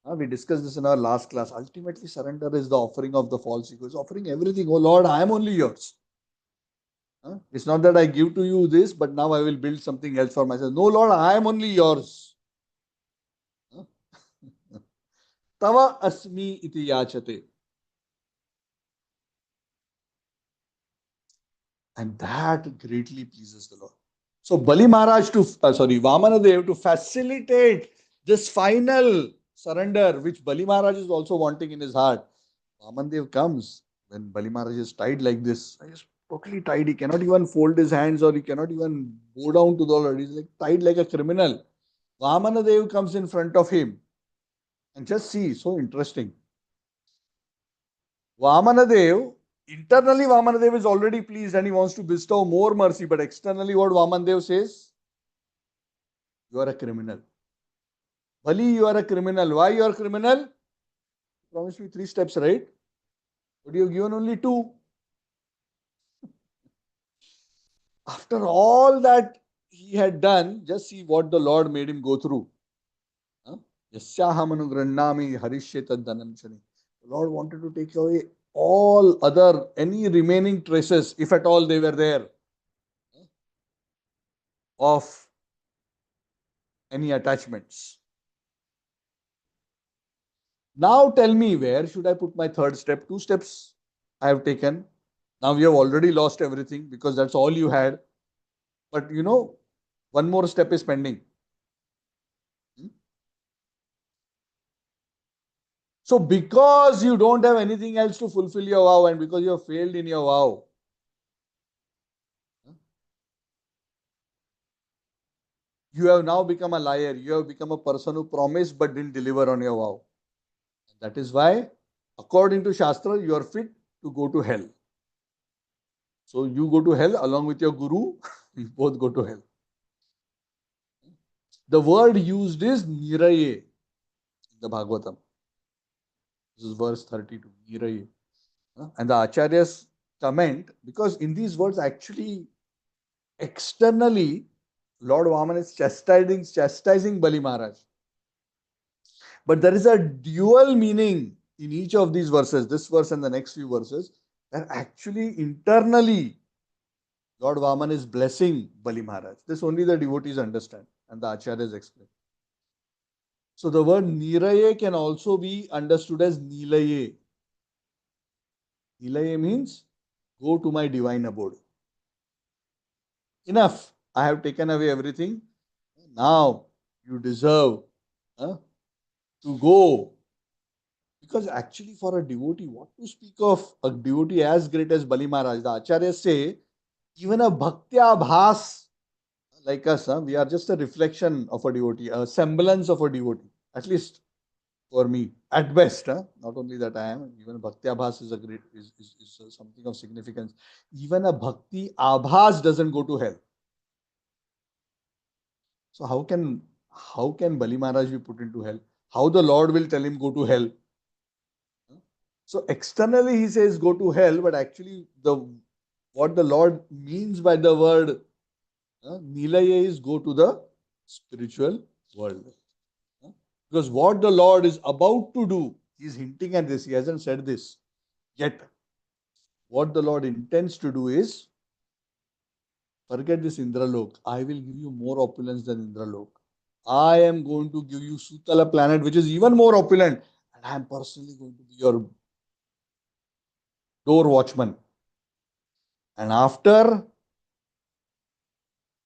We discussed this in our last class. Ultimately, surrender is the offering of the false ego. It's offering everything. Oh Lord, I am only yours. It's not that I give to you this, but now I will build something else for myself. No, Lord, I am only yours. Tava asmi iti yachate. And that greatly pleases the Lord. So Bali Maharaj Vamanadev, to facilitate this final surrender, which Bali Maharaj is also wanting in his heart. Vamanadev comes when Bali Maharaj is tied like this. He is totally tied. He cannot even fold his hands, or he cannot even bow down to the Lord. He's like tied like a criminal. Vamanadev comes in front of him. And just see, so interesting. Vamanadev, internally Vamanadev is already pleased and he wants to bestow more mercy. But externally what Vamanadev says? You are a criminal. Bali, you are a criminal. Why you are a criminal? Promise me 3 steps, right? But you have given only 2. After all that he had done, just see what the Lord made him go through. Yasyaham anugrannami harishyeta dhananchani. The Lord wanted to take away all other, any remaining traces, if at all they were there, of any attachments. Now tell me, where should I put my 3rd step? 2 steps I have taken. Now you have already lost everything because that's all you had. But one more step is pending. So because you don't have anything else to fulfill your vow, and because you have failed in your vow, you have now become a liar. You have become a person who promised but didn't deliver on your vow. That is why, according to Shastra, you are fit to go to hell. So you go to hell along with your guru, you both go to hell. The word used is niraye in the Bhagavatam. This is verse 32, niraye. And the Acharyas comment, because in these words actually externally Lord Vaman is chastising Bali Maharaj. But there is a dual meaning in each of these verses, this verse and the next few verses, that actually internally Lord Vaman is blessing Bali Maharaj. This only the devotees understand and the Acharyas explain. So the word Niraye can also be understood as Nilaye. Nilaye means go to my divine abode. Enough. I have taken away everything. Now you deserve to go. Because actually for a devotee, what to speak of a devotee as great as Bali Maharaj? The Acharyas say, even a Bhaktya Bhas like us, we are just a reflection of a devotee, a semblance of a devotee, at least for me, at best. Not only that I am, even Bhakti Abhas is a great, is something of significance. Even a Bhakti Abhas doesn't go to hell. So how can Bali Maharaj be put into hell? How the Lord will tell him go to hell? So externally he says go to hell, but actually what the Lord means by the word Nilaya is go to the spiritual world. Because what the Lord is about to do, he is hinting at this. He hasn't said this yet. What the Lord intends to do is forget this Indralok. I will give you more opulence than Indralok. I am going to give you Sutala planet, which is even more opulent. And I am personally going to be your door watchman. And after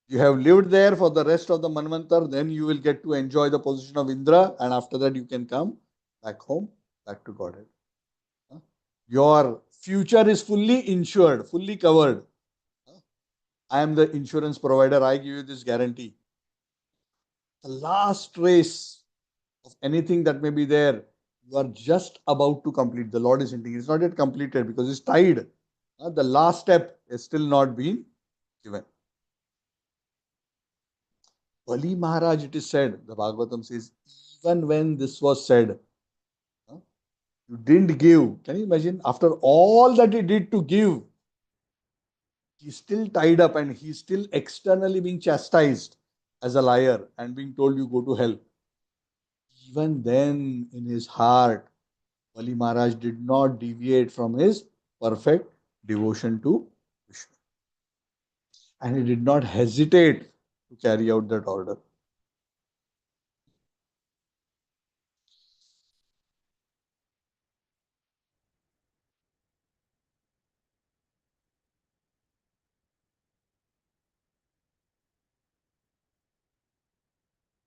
you have lived there for the rest of the Manvantar, then you will get to enjoy the position of Indra. And after that, you can come back home, back to Godhead. Your future is fully insured, fully covered. I am the insurance provider. I give you this guarantee. The last trace of anything that may be there, you are just about to complete. The Lord is hinting. It's not yet completed because it's tied. The last step is still not been given. Bali Maharaj, it is said, the Bhagavatam says, even when this was said, you didn't give. Can you imagine? After all that he did to give, he's still tied up and he's still externally being chastised as a liar and being told you go to hell. Even then, in his heart, Bali Maharaj did not deviate from his perfect devotion to Vishnu. And he did not hesitate to carry out that order.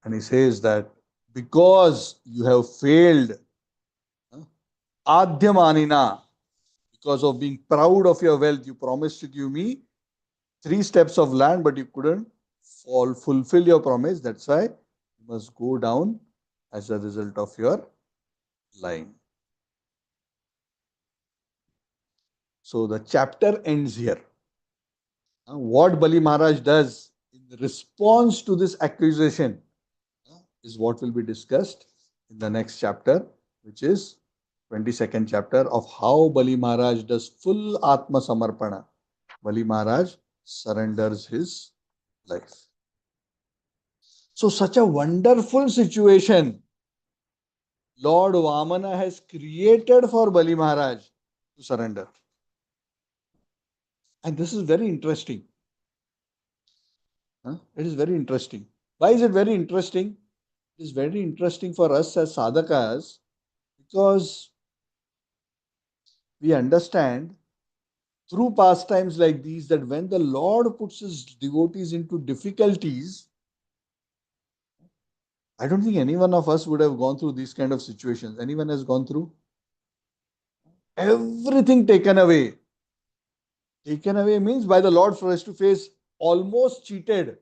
And he says that because you have failed, Adhyamanina, because of being proud of your wealth, you promised to give me 3 steps of land, but you couldn't fulfill your promise. That's why you must go down as a result of your lying. So the chapter ends here. What Bali Maharaj does in response to this accusation is what will be discussed in the next chapter, which is 22nd chapter of how Bali Maharaj does full Atma Samarpana. Bali Maharaj surrenders his life. So such a wonderful situation Lord Vamana has created for Bali Maharaj to surrender. And this is very interesting. It is very interesting. Why is it very interesting? It is very interesting for us as sadhakas because we understand through pastimes like these that when the Lord puts his devotees into difficulties, I don't think any one of us would have gone through these kind of situations. Anyone has gone through? Everything taken away. Taken away means by the Lord face to face, almost cheated.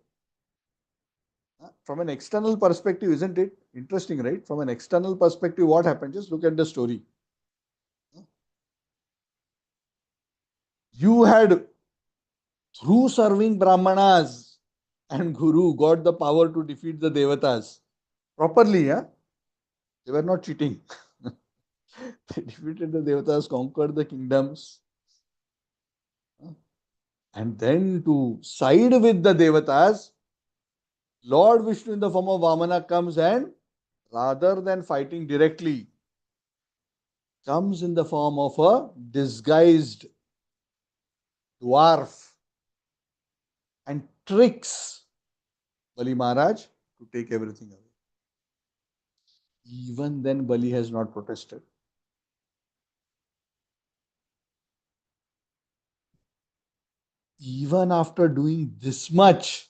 From an external perspective, isn't it interesting, right? From an external perspective, what happened? Just look at the story. You had, through serving Brahmanas and Guru, got the power to defeat the Devatas. Properly, they were not cheating. They defeated the Devatas, conquered the kingdoms. And then to side with the Devatas, Lord Vishnu in the form of Vamana comes and rather than fighting directly, comes in the form of a disguised dwarf and tricks Bali Maharaj to take everything away. Even then, Bali has not protested. Even after doing this much,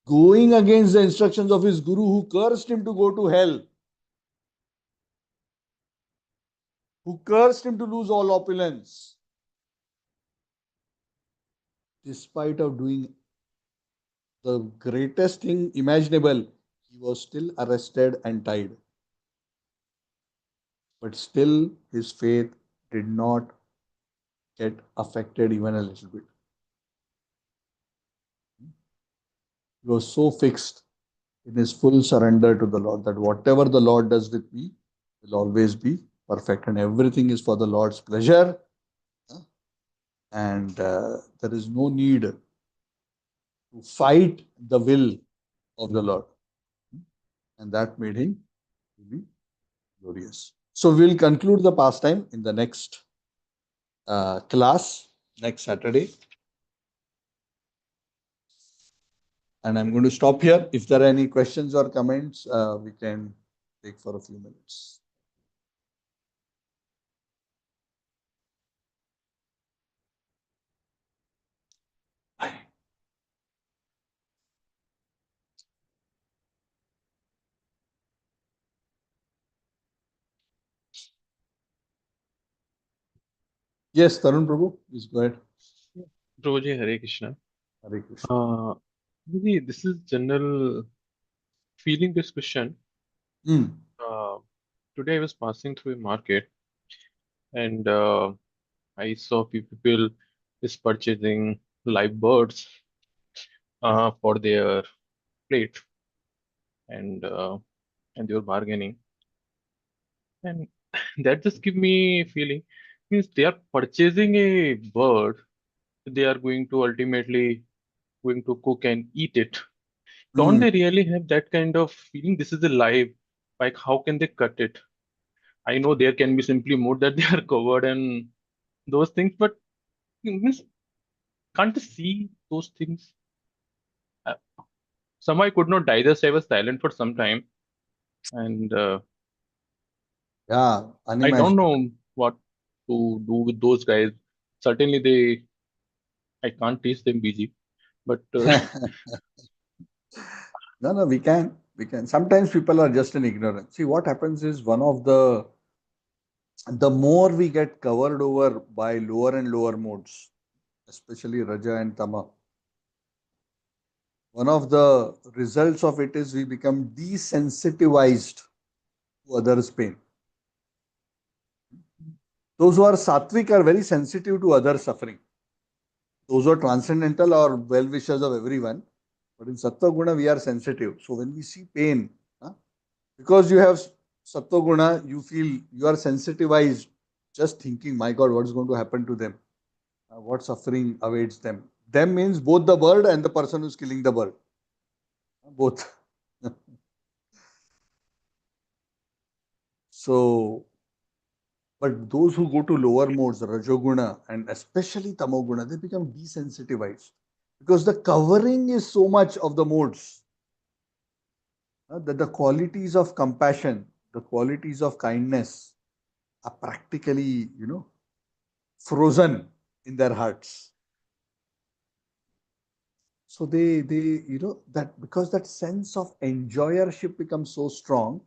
going against the instructions of his guru who cursed him to go to hell, who cursed him to lose all opulence, despite of doing the greatest thing imaginable, he was still arrested and tied. But still, his faith did not get affected even a little bit. He was so fixed in his full surrender to the Lord that whatever the Lord does with me will always be perfect, and everything is for the Lord's pleasure. And there is no need to fight the will of the Lord. And that made him really glorious. So we'll conclude the pastime in the next class, next Saturday. And I'm going to stop here. If there are any questions or comments, we can take for a few minutes. Yes, Tarun Prabhu, please go ahead. Prabhuji, Hare Krishna. Hare Krishna. Prabhuji, this is general feeling this question. Today I was passing through a market and I saw people is purchasing live birds for their plate and they were bargaining. And that just give me a feeling means they are purchasing a bird, they are going to ultimately going to cook and eat it. Don't they really have that kind of feeling? This is a live, like how can they cut it? I know there can be simply more that they are covered and those things, but means can't they see those things? Uh, Somehow I could not digest. I was silent for some time, and Yeah, I don't unimaginable. know what to do with those guys. Certainly, I can't teach them BG, but No, no, we can. We can. Sometimes people are just in ignorance. See, what happens is the more we get covered over by lower and lower modes, especially Raja and Tama, one of the results of it is we become desensitized to others' pain. Those who are sattvic are very sensitive to others' suffering. Those who are transcendental are well wishers of everyone. But in Sattva Guna, we are sensitive. So when we see pain, because you have Sattva Guna, you feel you are sensitized just thinking, my God, what's going to happen to them? What suffering awaits them? Them means both the bird and the person who's killing the bird. Both. So, but those who go to lower modes, Rajoguna and especially Tamoguna, they become desensitized because the covering is so much of the modes that the qualities of compassion, the qualities of kindness are practically, frozen in their hearts. So that because that sense of enjoyership becomes so strong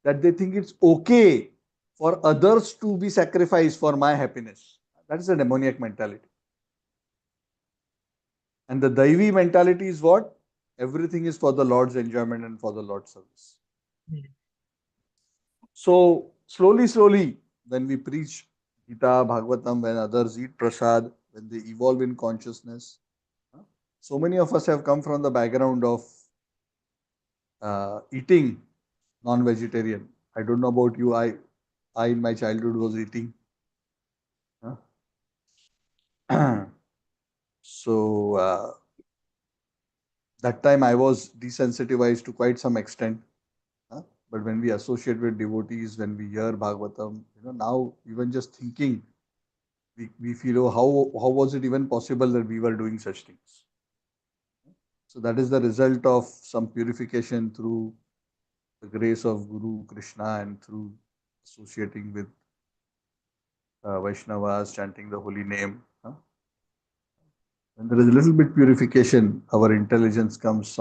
that they think it's okay for others to be sacrificed for my happiness. That is a demoniac mentality. And the Daivi mentality is what? Everything is for the Lord's enjoyment and for the Lord's service. So slowly, when we preach Gita, Bhagavatam, when others eat prasad, when they evolve in consciousness, so many of us have come from the background of eating non-vegetarian. I don't know about you. I in my childhood was eating. So that time I was desensitized to quite some extent. But when we associate with devotees, when we hear Bhagavatam, now even just thinking, we feel, oh, how was it even possible that we were doing such things? So that is the result of some purification through the grace of Guru Krishna and through associating with Vaishnavas, chanting the holy name. When there is a little bit purification, our intelligence comes.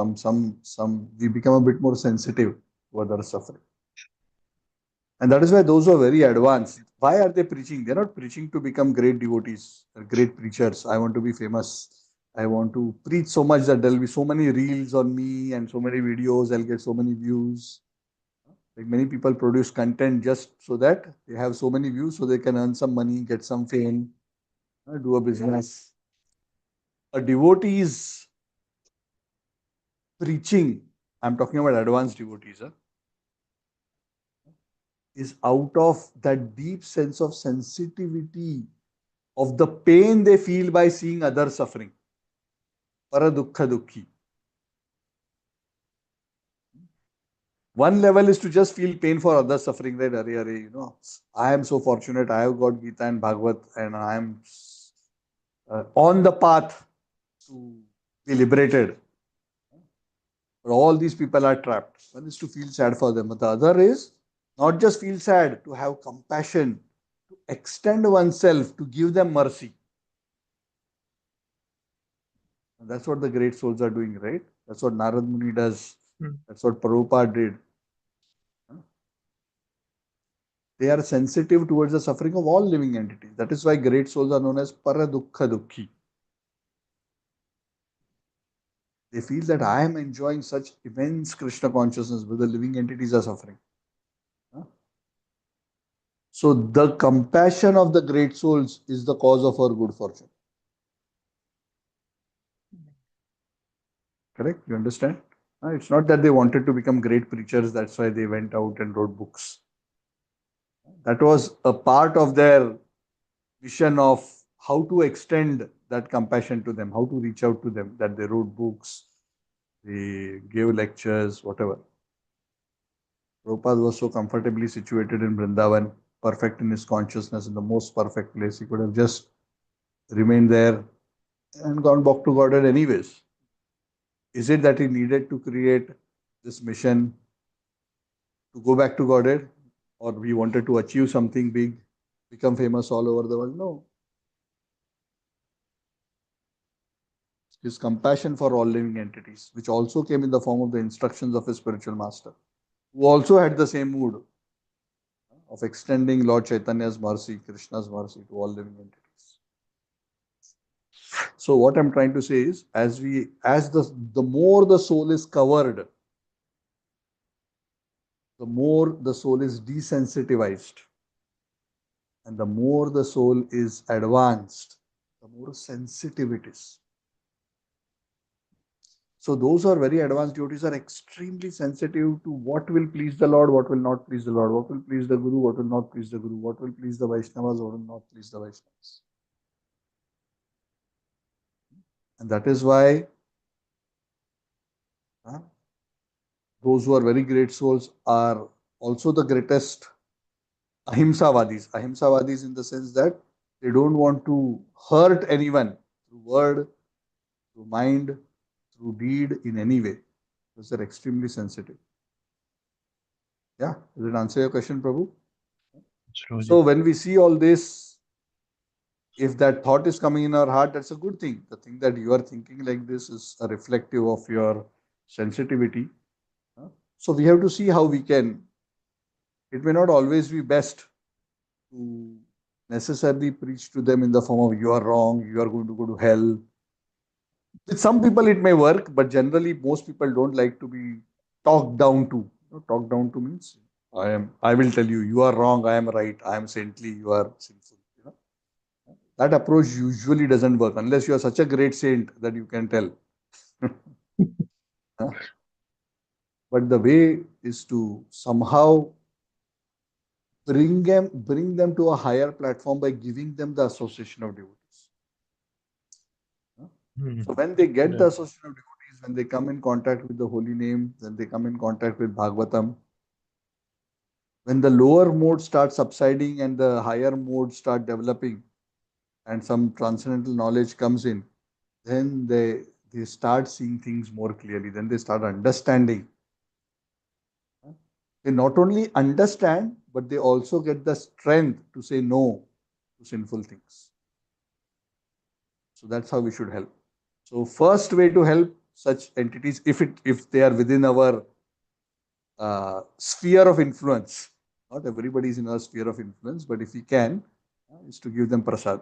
We become a bit more sensitive to other suffering. And that is why those who are very advanced, why are they preaching? They're not preaching to become great devotees or great preachers. I want to be famous. I want to preach so much that there'll be so many reels on me and so many videos. I'll get so many views. Like many people produce content just so that they have so many views so they can earn some money, get some fame, do a business. A devotee is preaching, I'm talking about advanced devotees, is out of that deep sense of sensitivity of the pain they feel by seeing others suffering. Para dukkha dukhi. One level is to just feel pain for others suffering, right? I am so fortunate. I have got Gita and Bhagavat, and I am on the path to be liberated. But all these people are trapped. One is to feel sad for them, but the other is not just feel sad, to have compassion, to extend oneself, to give them mercy. And that's what the great souls are doing, right? That's what Narad Muni does. That's what Prabhupada did. They are sensitive towards the suffering of all living entities. That is why great souls are known as Paradukha Dukhi. They feel that I am enjoying such immense Krishna consciousness, but the living entities are suffering. So the compassion of the great souls is the cause of our good fortune. Correct? You understand? It's not that they wanted to become great preachers, that's why they went out and wrote books. That was a part of their vision of how to extend that compassion to them, how to reach out to them, that they wrote books, they gave lectures, whatever. Prabhupada was so comfortably situated in Vrindavan, perfect in his consciousness, in the most perfect place. He could have just remained there and gone back to Godhead anyways. Is it that he needed to create this mission to go back to Godhead, or we wanted to achieve something big, become famous all over the world? No. His compassion for all living entities, which also came in the form of the instructions of his spiritual master, who also had the same mood of extending Lord Chaitanya's mercy, Krishna's mercy to all living entities. So what I'm trying to say is, as the more the soul is covered, the more the soul is desensitized, and the more the soul is advanced, the more sensitive it is. So those who are very advanced devotees are extremely sensitive to what will please the Lord, what will not please the Lord, what will please the Guru, what will not please the Guru, what will please the Vaishnavas, what will not please the Vaishnavas. And that is why those who are very great souls are also the greatest ahimsavadis. Ahimsavadis in the sense that they don't want to hurt anyone through word, through mind, through deed in any way, because they're extremely sensitive. Yeah, does it answer your question, Prabhu? So when we see all this, if that thought is coming in our heart, that's a good thing. The thing that you are thinking like this is a reflective of your sensitivity. So we have to see how we can. It may not always be best to necessarily preach to them in the form of you are wrong, you are going to go to hell. With some people it may work, but generally most people don't like to be talked down to. Talked down to means I will tell you, you are wrong, I am right, I am saintly, you are sinful. That approach usually doesn't work unless you are such a great saint that you can tell. But the way is to somehow bring them to a higher platform by giving them the association of devotees. So when they get the association of devotees, when they come in contact with the holy name, when they come in contact with Bhagavatam, when the lower mode starts subsiding and the higher mode start developing and some transcendental knowledge comes in, then they start seeing things more clearly. Then they start understanding. They not only understand, but they also get the strength to say no to sinful things. So that's how we should help. So first way to help such entities, if they are within our sphere of influence, not everybody is in our sphere of influence, but if we can, is to give them prasad.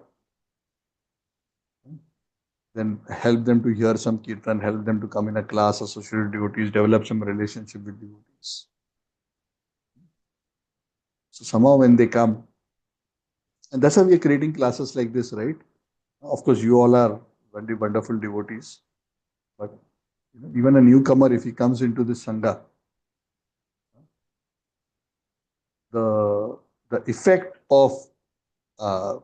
Then help them to hear some kirtan, help them to come in a class associated with devotees, develop some relationship with devotees. So somehow when they come, and that's how we are creating classes like this, right? Of course, you all are very wonderful devotees, but Even a newcomer, if he comes into this Sangha, the effect of uh,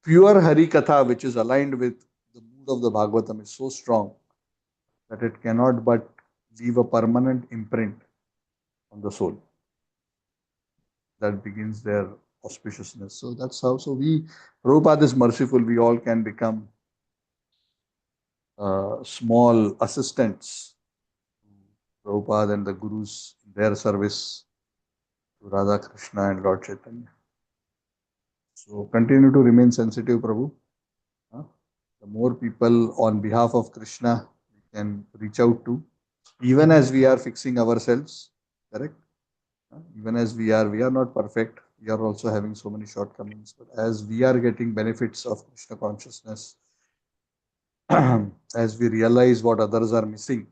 pure Hari Katha, which is aligned with the mood of the Bhagavatam, is so strong that it cannot but leave a permanent imprint on the soul. That begins their auspiciousness. So that's how. So Prabhupada is merciful. We all can become small assistants to Prabhupada and the Gurus in their service to Radha Krishna and Lord Chaitanya. So continue to remain sensitive, Prabhu. The more people on behalf of Krishna we can reach out to, even as we are fixing ourselves, correct? Even as we are not perfect. We are also having so many shortcomings. But as we are getting benefits of Krishna consciousness, as we realize what others are missing,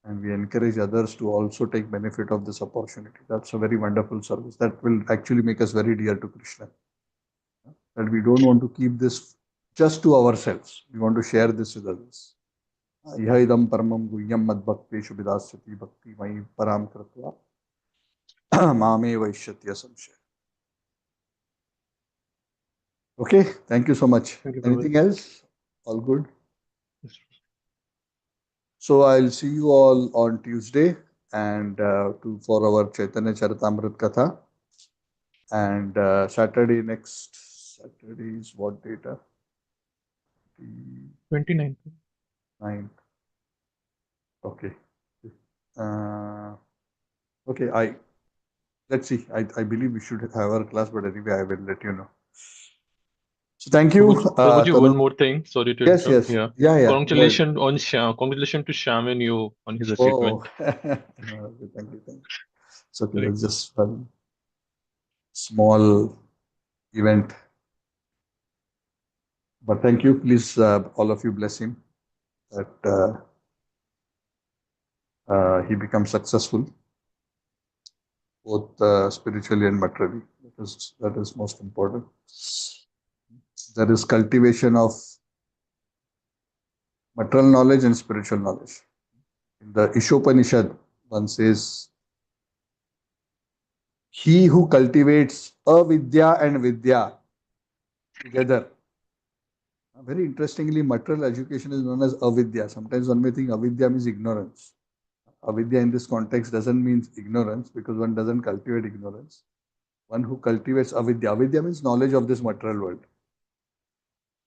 and we encourage others to also take benefit of this opportunity, that's a very wonderful service. That will actually make us very dear to Krishna. That we don't want to keep this just to ourselves. We want to share this with others. Ihaidam paramam guhyam madbhakteshu vidasyati bhakti mai param kratva mame vaishyatya samshaya. Okay, thank you so much. Thank you, Anything Prabhupada. else? All good? Yes. So I'll see you all on Tuesday and for our Chaitanya Charitamrita Katha. And Saturday, next Saturday is what data? 29th. 9th. Okay. Okay, let's see. I believe we should have our class, but anyway, I will let you know. So thank you, Prabhuji, one Tanu. more thing. Sorry to Yes, interrupt. yes. Yeah. Yeah. Go ahead. Congratulations on Congratulations to Sham and you on his achievement. Oh, okay, thank you. It's okay. Sorry. That's just one small event. But thank you. Please, all of you, bless him that he becomes successful, both spiritually and materially. That is most important. There is cultivation of material knowledge and spiritual knowledge. In the Ishopanishad, one says, he who cultivates avidya and vidya together. Very interestingly, material education is known as avidya. Sometimes one may think avidya means ignorance. Avidya in this context doesn't mean ignorance because one doesn't cultivate ignorance. One who cultivates avidya. Avidya means knowledge of this material world.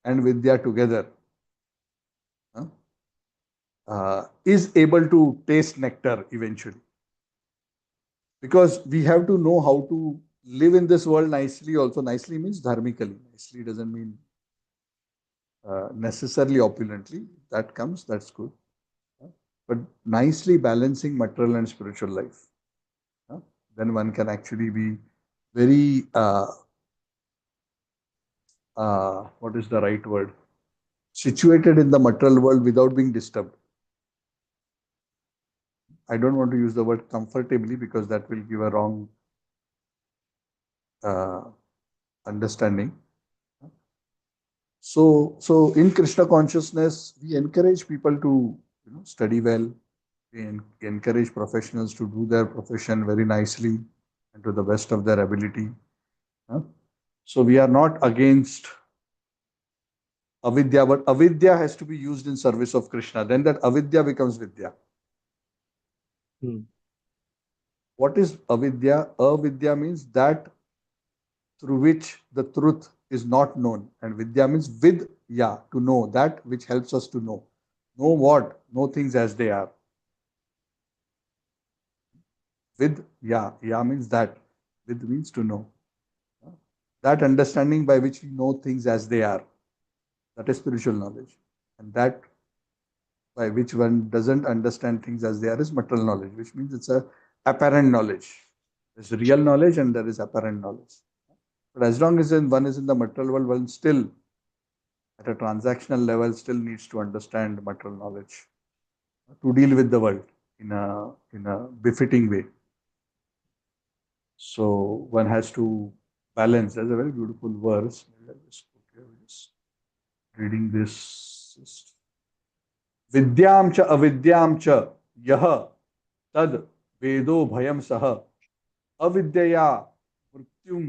And vidya together is able to taste nectar eventually. Because we have to know how to live in this world nicely also. Nicely means dharmically. Nicely doesn't mean necessarily opulently. That comes, that's good. But nicely balancing material and spiritual life. Then one can actually be very, what is the right word? Situated in the material world without being disturbed. I don't want to use the word comfortably because that will give a wrong understanding. So in Krishna consciousness, we encourage people to study well. We encourage professionals to do their profession very nicely and to the best of their ability. So we are not against avidya, but avidya has to be used in service of Krishna. Then that avidya becomes vidya. What is avidya? Avidya means that through which the truth is not known. And vidya means with, to know, that which helps us to know. Know what? Know things as they are. With, ya means that. With means to know. That understanding by which we know things as they are. That is spiritual knowledge. And that by which one doesn't understand things as they are is material knowledge, which means it's a apparent knowledge. There's real knowledge and there is apparent knowledge. But as long as one is in the material world, one still, at a transactional level, still needs to understand material knowledge to deal with the world in a befitting way. So one has to balance. There's a very beautiful verse. Maybe I'll just reading this. विद्याम च अविद्याम च यह तद वेदो भयम सह अविद्यया मृत्युम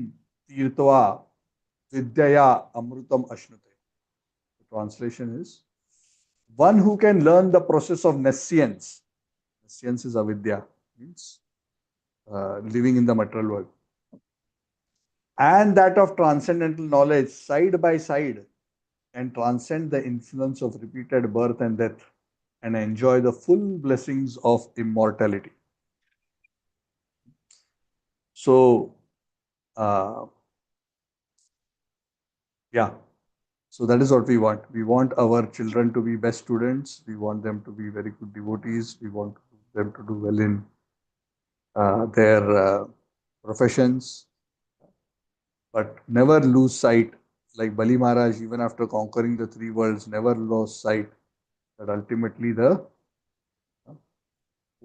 तीर्त्वा विद्यया amrutam ashnute. The translation is, one who can learn the process of nescience. Nescience is avidya, means living in the material world, and that of transcendental knowledge side by side, and transcend the influence of repeated birth and death, and enjoy the full blessings of immortality. So, yeah. So that is what we want. We want our children to be best students. We want them to be very good devotees. We want them to do well in their professions, but never lose sight. Like Bali Maharaj, even after conquering the three worlds, never lost sight that ultimately the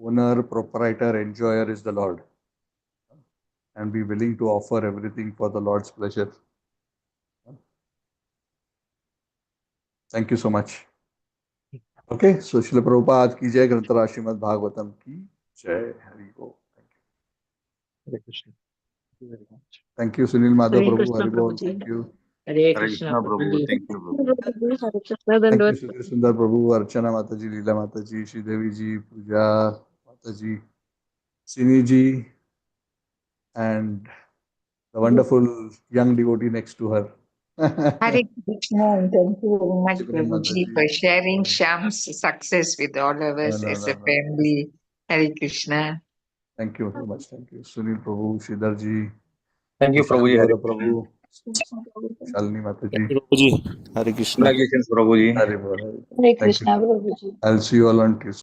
owner, proprietor, enjoyer is the Lord, and be willing to offer everything for the Lord's pleasure. Thank you so much. Okay, so Srila Prabhupada ki jai, Grantara Srimad Bhagavatam ki jai. Hari Bol. Hare Krishna. Thank you very much. Thank you, Sunil Madhav Hare Prabhu. Krishna, Hari Bol. Prabhuji. Thank you. Hare Hare Krishna, Krishna Prabhu. Prabhuji. Thank you, Prabhu. Hare Krishna, Thank you, Dandavad. Sri Sundar Prabhu, Archana Mataji, Leela Mataji, Shri Devi ji, Puja Mataji, Sini ji, and the wonderful young devotee next to her. Hare Krishna, and thank you very much, Shukran Prabhuji, Mataji. for sharing Shyam's success with all of us No, as no, a no. family. Hare Krishna. Thank you very much. Thank you. Sunil Prabhu, Sridhar ji, Thank you, Vishal Prabhuji. Hare Gaura Krishna. Prabhu, Shalini Mataji. Prabhuji, Hare Krishna. Congratulations, Prabhuji. Hari Bol, Hari Bol. Hare Thank you. Krishna, Prabhuji. I'll see you all on Tuesday.